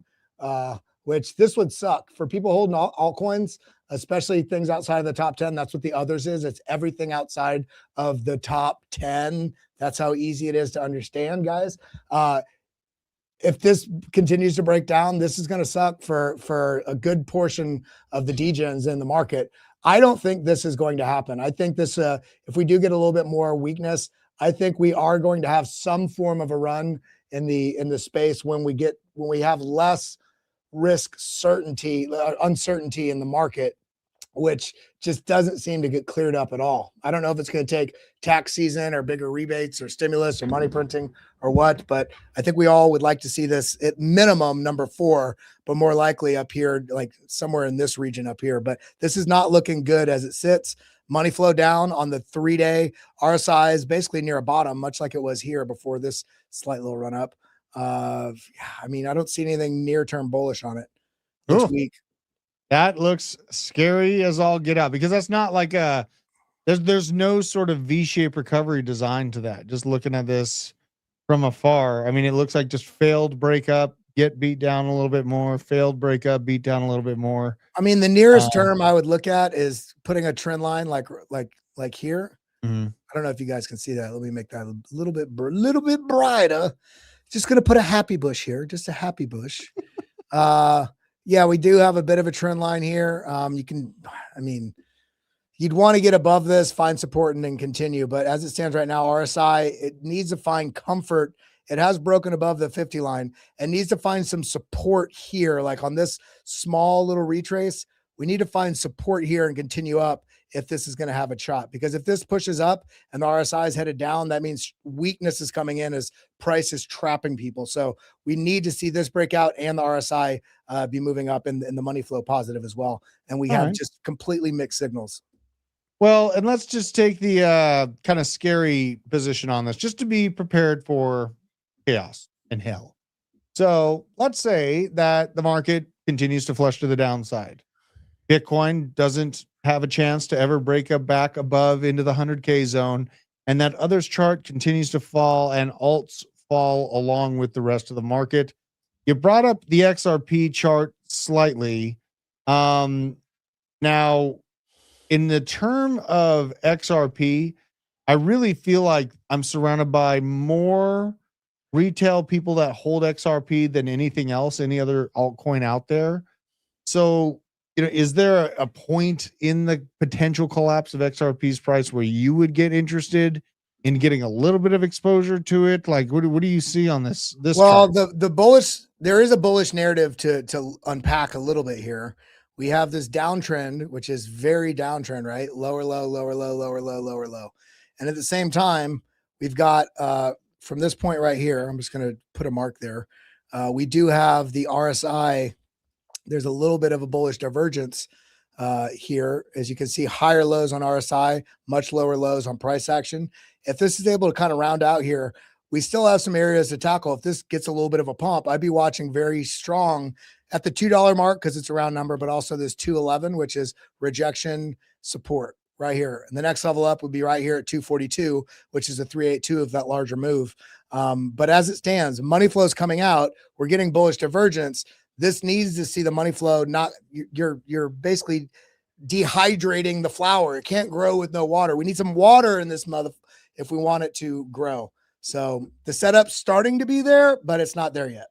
S3: which this would suck for people holding altcoins, especially things outside of the top 10. That's what the others is. It's everything outside of the top 10. That's how easy it is to understand, guys. If this continues to break down, this is going to suck for a good portion of the degens in the market. I don't think this is going to happen. I think this, if we do get a little bit more weakness, I think we are going to have some form of a run in the space when we have less uncertainty in the market, which just doesn't seem to get cleared up at all. I don't know if it's going to take tax season or bigger rebates or stimulus or money printing or what, but I think we all would like to see this at minimum number 4, but more likely up here, like somewhere in this region up here. But this is not looking good as it sits. Money flow down on the 3-day. RSI is basically near a bottom, much like it was here before this slight little run up. I mean, I don't see anything near-term bullish on it this week.
S2: That looks scary as all get out because that's not like there's no sort of V-shaped recovery design to that. Just looking at this from afar, I mean, it looks like just failed breakup, get beat down a little bit more, failed breakup, beat down a little bit more.
S3: I mean, the nearest term I would look at is putting a trend line like here.
S2: Mm-hmm.
S3: I don't know if you guys can see that. Let me make that a little bit brighter. Just going to put a happy bush here, just a happy bush. Yeah, we do have a bit of a trend line here. You'd want to get above this, find support, and then continue. But as it stands right now, RSI, it needs to find comfort. It has broken above the 50 line and needs to find some support here, like on this small little retrace. We need to find support here and continue up if this is going to have a shot. Because if this pushes up and the RSI is headed down, that means weakness is coming in as price is trapping people. So we need to see this breakout and the RSI be moving up and the money flow positive as well. And we have just completely mixed signals.
S2: Well, and let's just take the kind of scary position on this, just to be prepared for chaos and hell. So let's say that the market continues to flush to the downside. Bitcoin doesn't have a chance to ever break up back above into the 100K zone, and that others chart continues to fall and alts fall along with the rest of the market. You brought up the XRP chart slightly. Now, in the term of XRP, I really feel like I'm surrounded by more retail people that hold XRP than anything else, any other altcoin out there. So, is there a point in the potential collapse of XRP's price where you would get interested in getting a little bit of exposure to it? Like, what do you see on this?
S3: Well, the bullish, there is a bullish narrative to unpack a little bit here. We have this downtrend, which is very downtrend, right? Lower low, lower low, lower low, lower low. And at the same time, we've got from this point right here, I'm just going to put a mark there. We do have the RSI. There's a little bit of a bullish divergence here. As you can see, higher lows on RSI, much lower lows on price action. If this is able to kind of round out here, we still have some areas to tackle. If this gets a little bit of a pump, I'd be watching very strong at the $2 mark because it's a round number, but also this 211, which is rejection support right here. And the next level up would be right here at 242, which is a 382 of that larger move. But as it stands, money flow is coming out. We're getting bullish divergence. This needs to see the money flow. Not you're basically dehydrating the flower. It can't grow with no water. We need some water in this mother if we want it to grow. So the setup's starting to be there, but it's not there yet.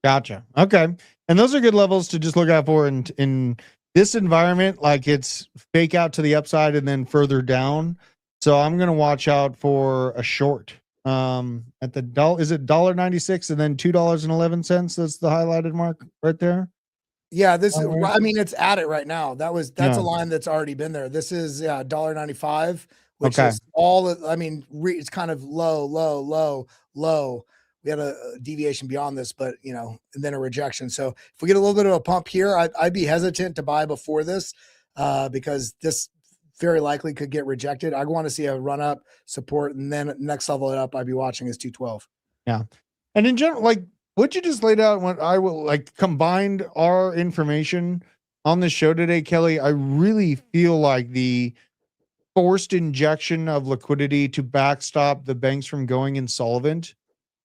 S2: Gotcha. Okay. And those are good levels to just look out for in this environment. Like, it's fake out to the upside and then further down. So I'm going to watch out for a short at the dollar. Is it $1.96 and then $2.11? That's the highlighted mark right there.
S3: Yeah, this is, I mean, it's at it right now. That's a line that's already been there. This is $1.95, which is all, I mean, it's kind of low, low, low, low. We had a deviation beyond this, but and then a rejection. So if we get a little bit of a pump here, I'd be hesitant to buy before this because this very likely could get rejected. I want to see a run up support, and then next level it up, I'd be watching is 212.
S2: Yeah. And in general, like what you just laid out, when I will combined our information on the show today, Kelly, I really feel like the forced injection of liquidity to backstop the banks from going insolvent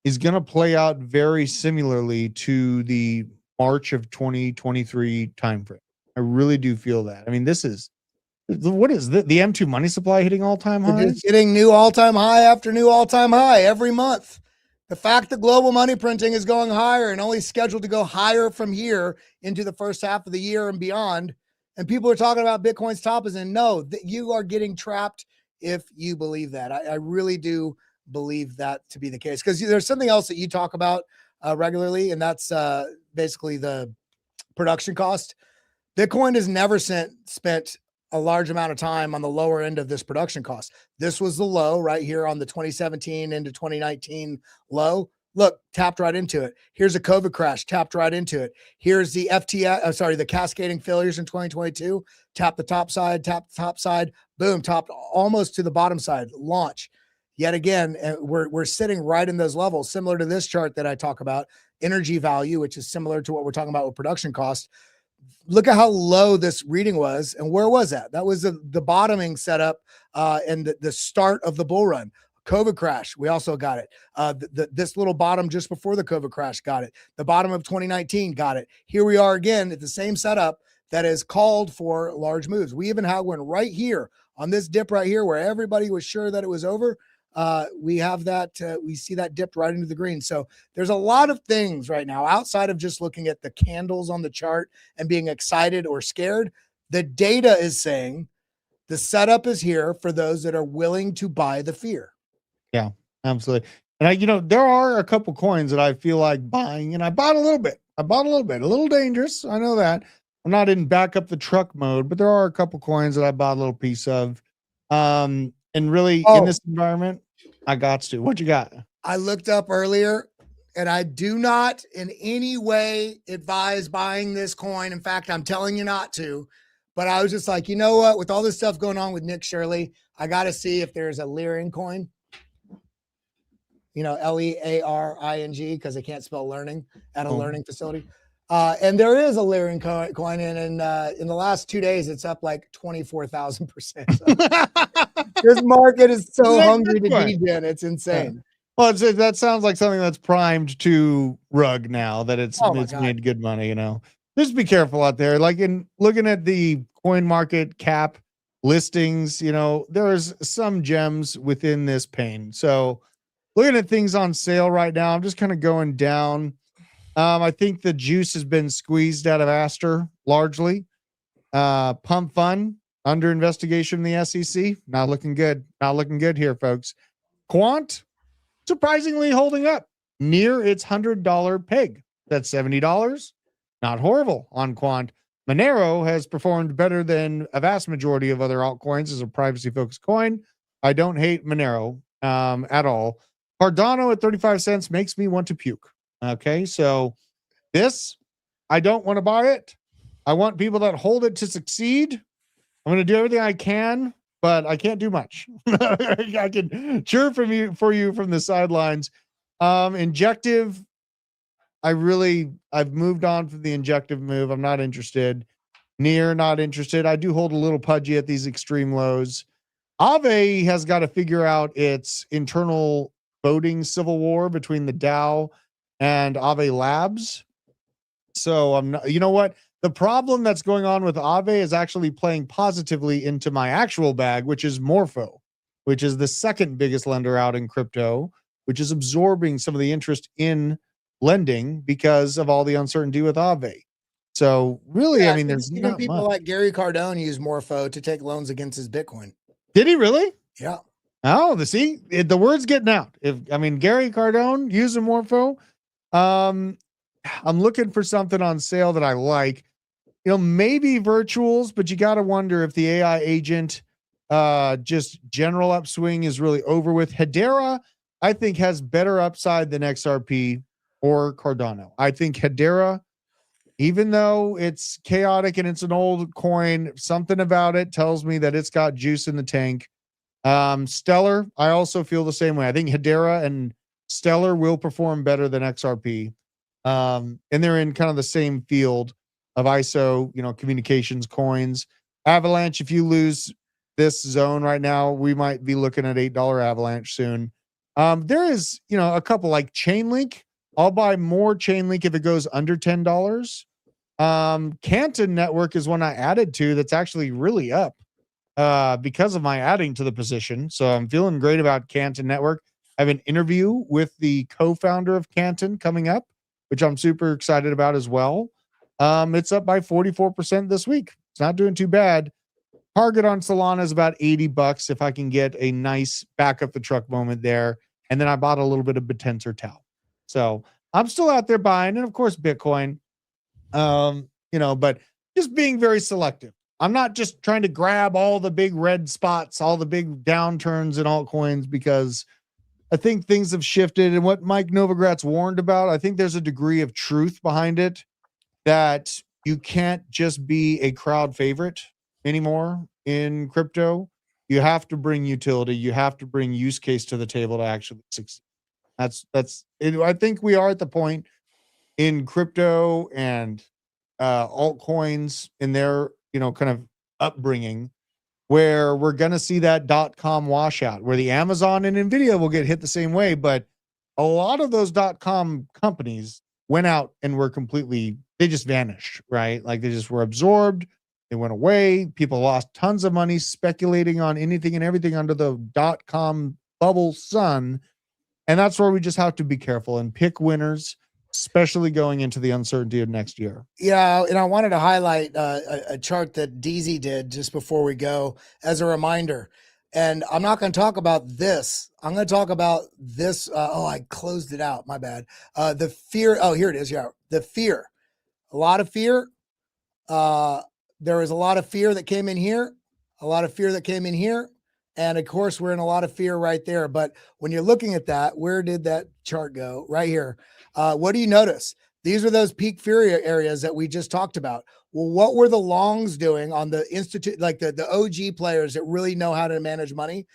S2: is going to play out very similarly to the March of 2023 timeframe. I really do feel that. I mean, what is the M2 money supply hitting all-time highs?
S3: It's hitting new all-time high after new all-time high every month. The fact that global money printing is going higher and only scheduled to go higher from here into the first half of the year and beyond, and people are talking about Bitcoin's top is in. No, you are getting trapped if you believe that. I really do believe that to be the case, because there's something else that you talk about regularly, and that's basically the production cost. Bitcoin has never spent a large amount of time on the lower end of this production cost. This was the low right here on the 2017 into 2019 low. Look, tapped right into it. Here's a COVID crash, tapped right into it. Here's the the cascading failures in 2022. Tap the top side, boom, topped almost to the bottom side, launch. Yet again, we're sitting right in those levels, similar to this chart that I talk about, energy value, which is similar to what we're talking about with production cost. Look at how low this reading was, and where was that? That was the bottoming setup and the start of the bull run. COVID crash, we also got it. This little bottom just before the COVID crash, got it. The bottom of 2019, got it. Here we are again at the same setup that is called for large moves. We even had one right here on this dip right here where everybody was sure that it was over. We have that, we see that dipped right into the green. So there's a lot of things right now outside of just looking at the candles on the chart and being excited or scared. The data is saying the setup is here for those that are willing to buy the fear.
S2: Yeah, absolutely. And there are a couple coins that I feel like buying, and I bought a little bit. A little dangerous. I know that, I'm not in back up the truck mode, but there are a couple coins that I bought a little piece of. And really in this environment, I got to. What you got?
S3: I looked up earlier, and I do not in any way advise buying this coin. In fact, I'm telling you not to. But I was just like, you know what? With all this stuff going on with Nick Shirley, I got to see if there's a leering coin. You know, Learing, because I can't spell learning at a learning facility. And there is a leering coin, and in the last 2 days, it's up like 24,000%. So this market is so hungry to degen. It's insane.
S2: Well, that sounds like something that's primed to rug now that it's made good money, you know. Just be careful out there. Like in looking at the coin market cap listings, you know, there's some gems within this pane. So looking at things on sale right now, I'm just kind of going down. I think the juice has been squeezed out of Aster largely. Pump Fun under investigation in the SEC. Not looking good. Not looking good here, folks. Quant surprisingly holding up near its $100 peg. That's $70. Not horrible on Quant. Monero has performed better than a vast majority of other altcoins as a privacy-focused coin. I don't hate Monero at all. Cardano at 35 cents makes me want to puke. Okay, so this, I don't want to buy it. I want people that hold it to succeed. I'm going to do everything I can, but I can't do much. I can cheer for you from the sidelines. Injective, I've moved on from the injective move. I'm not interested. Near, not interested. I do hold a little pudgy at these extreme lows. Aave has got to figure out its internal voting civil war between the DAO and Aave Labs. So I'm not, you know what? The problem that's going on with Aave is actually playing positively into my actual bag, which is Morpho, which is the second biggest lender out in crypto, which is absorbing some of the interest in lending because of all the uncertainty with Aave. So really, I mean, there's
S3: even
S2: not
S3: people
S2: much.
S3: like Gary Cardone use Morpho to take loans against his Bitcoin.
S2: Did he really?
S3: Yeah.
S2: Oh, the word's getting out. Gary Cardone using Morpho. I'm looking for something on sale that I like. You know, maybe virtuals, but you got to wonder if the AI agent, just general upswing is really over with. Hedera, I think, has better upside than XRP or Cardano. I think Hedera, even though it's chaotic and it's an old coin, something about it tells me that it's got juice in the tank. Stellar, I also feel the same way. I think Hedera and Stellar will perform better than XRP. And they're in kind of the same field of ISO, you know, communications coins. Avalanche, if you lose this zone right now, we might be looking at $8 Avalanche soon. There is, you know, a couple like Chainlink. I'll buy more Chainlink if it goes under $10. Canton Network is one I added to that's actually really up because of my adding to the position. So I'm feeling great about Canton Network. I have an interview with the co-founder of Canton coming up, which I'm super excited about as well. It's up by 44% this week. It's not doing too bad. Target on Solana is about $80 if I can get a nice back up the truck moment there. And then I bought a little bit of Betensor Tau. So I'm still out there buying, and of course Bitcoin. You know, but just being very selective. I'm not just trying to grab all the big red spots, all the big downturns in altcoins, because I think things have shifted. And what Mike Novogratz warned about, I think there's a degree of truth behind it, that you can't just be a crowd favorite anymore in crypto. You have to bring utility. You have to bring use case to the table to actually succeed. That's it. I think we are at the point in crypto and altcoins in their, you know, kind of upbringing where we're going to see that .com washout, where the Amazon and Nvidia will get hit the same way. But a lot of those .com companies went out and were they just vanished, right? Like they just were absorbed. They went away. People lost tons of money speculating on anything and everything under the .com bubble sun. And that's where we just have to be careful and pick winners, especially going into the uncertainty of next year.
S3: Yeah, and I wanted to highlight a chart that DZ did just before we go as a reminder. And I'm not going to talk about this. I'm going to talk about this. I closed it out. My bad. The fear. Oh, here it is. Yeah, the fear. A lot of fear. There was a lot of fear that came in here, a lot of fear that came in here. And of course, we're in a lot of fear right there. But when you're looking at that, where did that chart go? Right here. What do you notice? These are those peak fear areas that we just talked about. Well, what were the longs doing on the institute, like the OG players that really know how to manage money?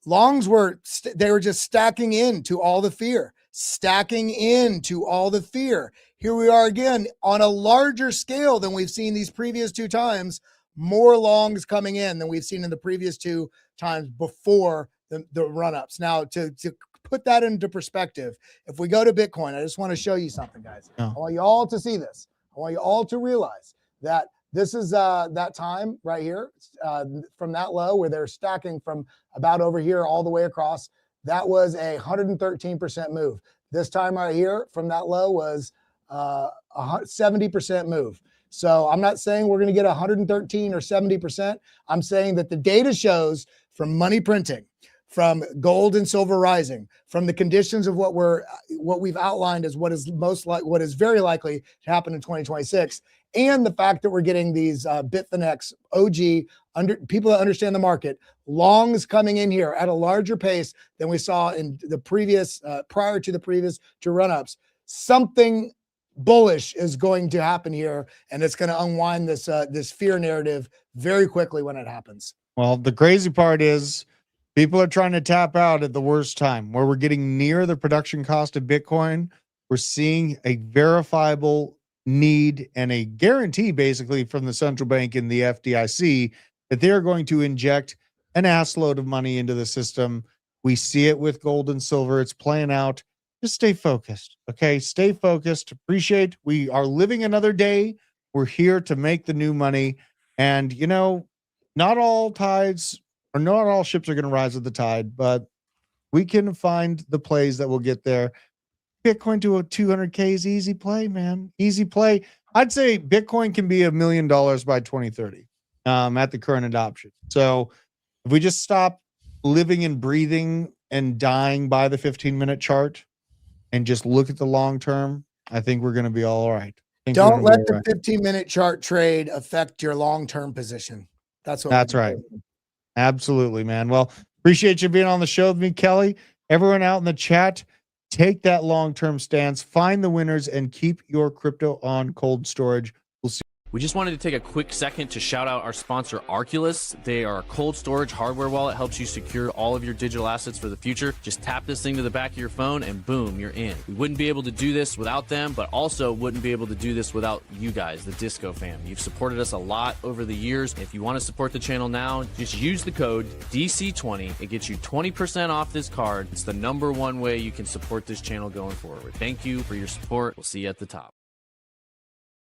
S3: Longs were, they were just stacking into all the fear, stacking into all the fear. Here we are again on a larger scale than we've seen these previous two times, more longs coming in than we've seen in the previous two times before the run-ups. Now, to put that into perspective, if we go to Bitcoin, I just want to show you something, guys.
S2: Yeah.
S3: I want you all to see this. I want you all to realize that this is that time right here from that low where they're stacking from about over here all the way across. That was a 113% move. This time right here from that low was a 70% move. So I'm not saying we're going to get 113 or 70%. I'm saying that the data shows from money printing, from gold and silver rising, from the conditions of what we've outlined as what is very likely to happen in 2026, and the fact that we're getting these Bitfinex OG people that understand the market longs coming in here at a larger pace than we saw in the previous prior to the previous two run-ups. Something bullish is going to happen here, and it's going to unwind this this fear narrative very quickly when it happens.
S2: Well, the crazy part is people are trying to tap out at the worst time where we're getting near the production cost of Bitcoin. We're seeing a verifiable need and a guarantee basically from the central bank and the FDIC that they're going to inject an ass load of money into the system. We see it with gold and silver. It's playing out. Just stay focused. Okay. Stay focused. Appreciate we are living another day. We're here to make the new money. And, you know, not all tides or not all ships are going to rise with the tide, but we can find the plays that will get there. Bitcoin to a 200K is easy play, man. Easy play. I'd say Bitcoin can be $1 million by 2030 at the current adoption. So if we just stop living and breathing and dying by the 15-minute chart and just look at the long term, I think we're going to be all right.
S3: Don't let the 15-minute chart trade affect your long-term position. That's
S2: right. Absolutely, man. Well, appreciate you being on the show with me, Kelly. Everyone out in the chat, take that long-term stance, find the winners, and keep your crypto on cold storage. We'll see.
S5: We just wanted to take a quick second to shout out our sponsor, Arculus. They are a cold storage hardware wallet, helps you secure all of your digital assets for the future. Just tap this thing to the back of your phone and boom, you're in. We wouldn't be able to do this without them, but also wouldn't be able to do this without you guys, the Disco fam. You've supported us a lot over the years. If you want to support the channel now, just use the code DC20. It gets you 20% off this card. It's the #1 way you can support this channel going forward. Thank you for your support. We'll see you at the top.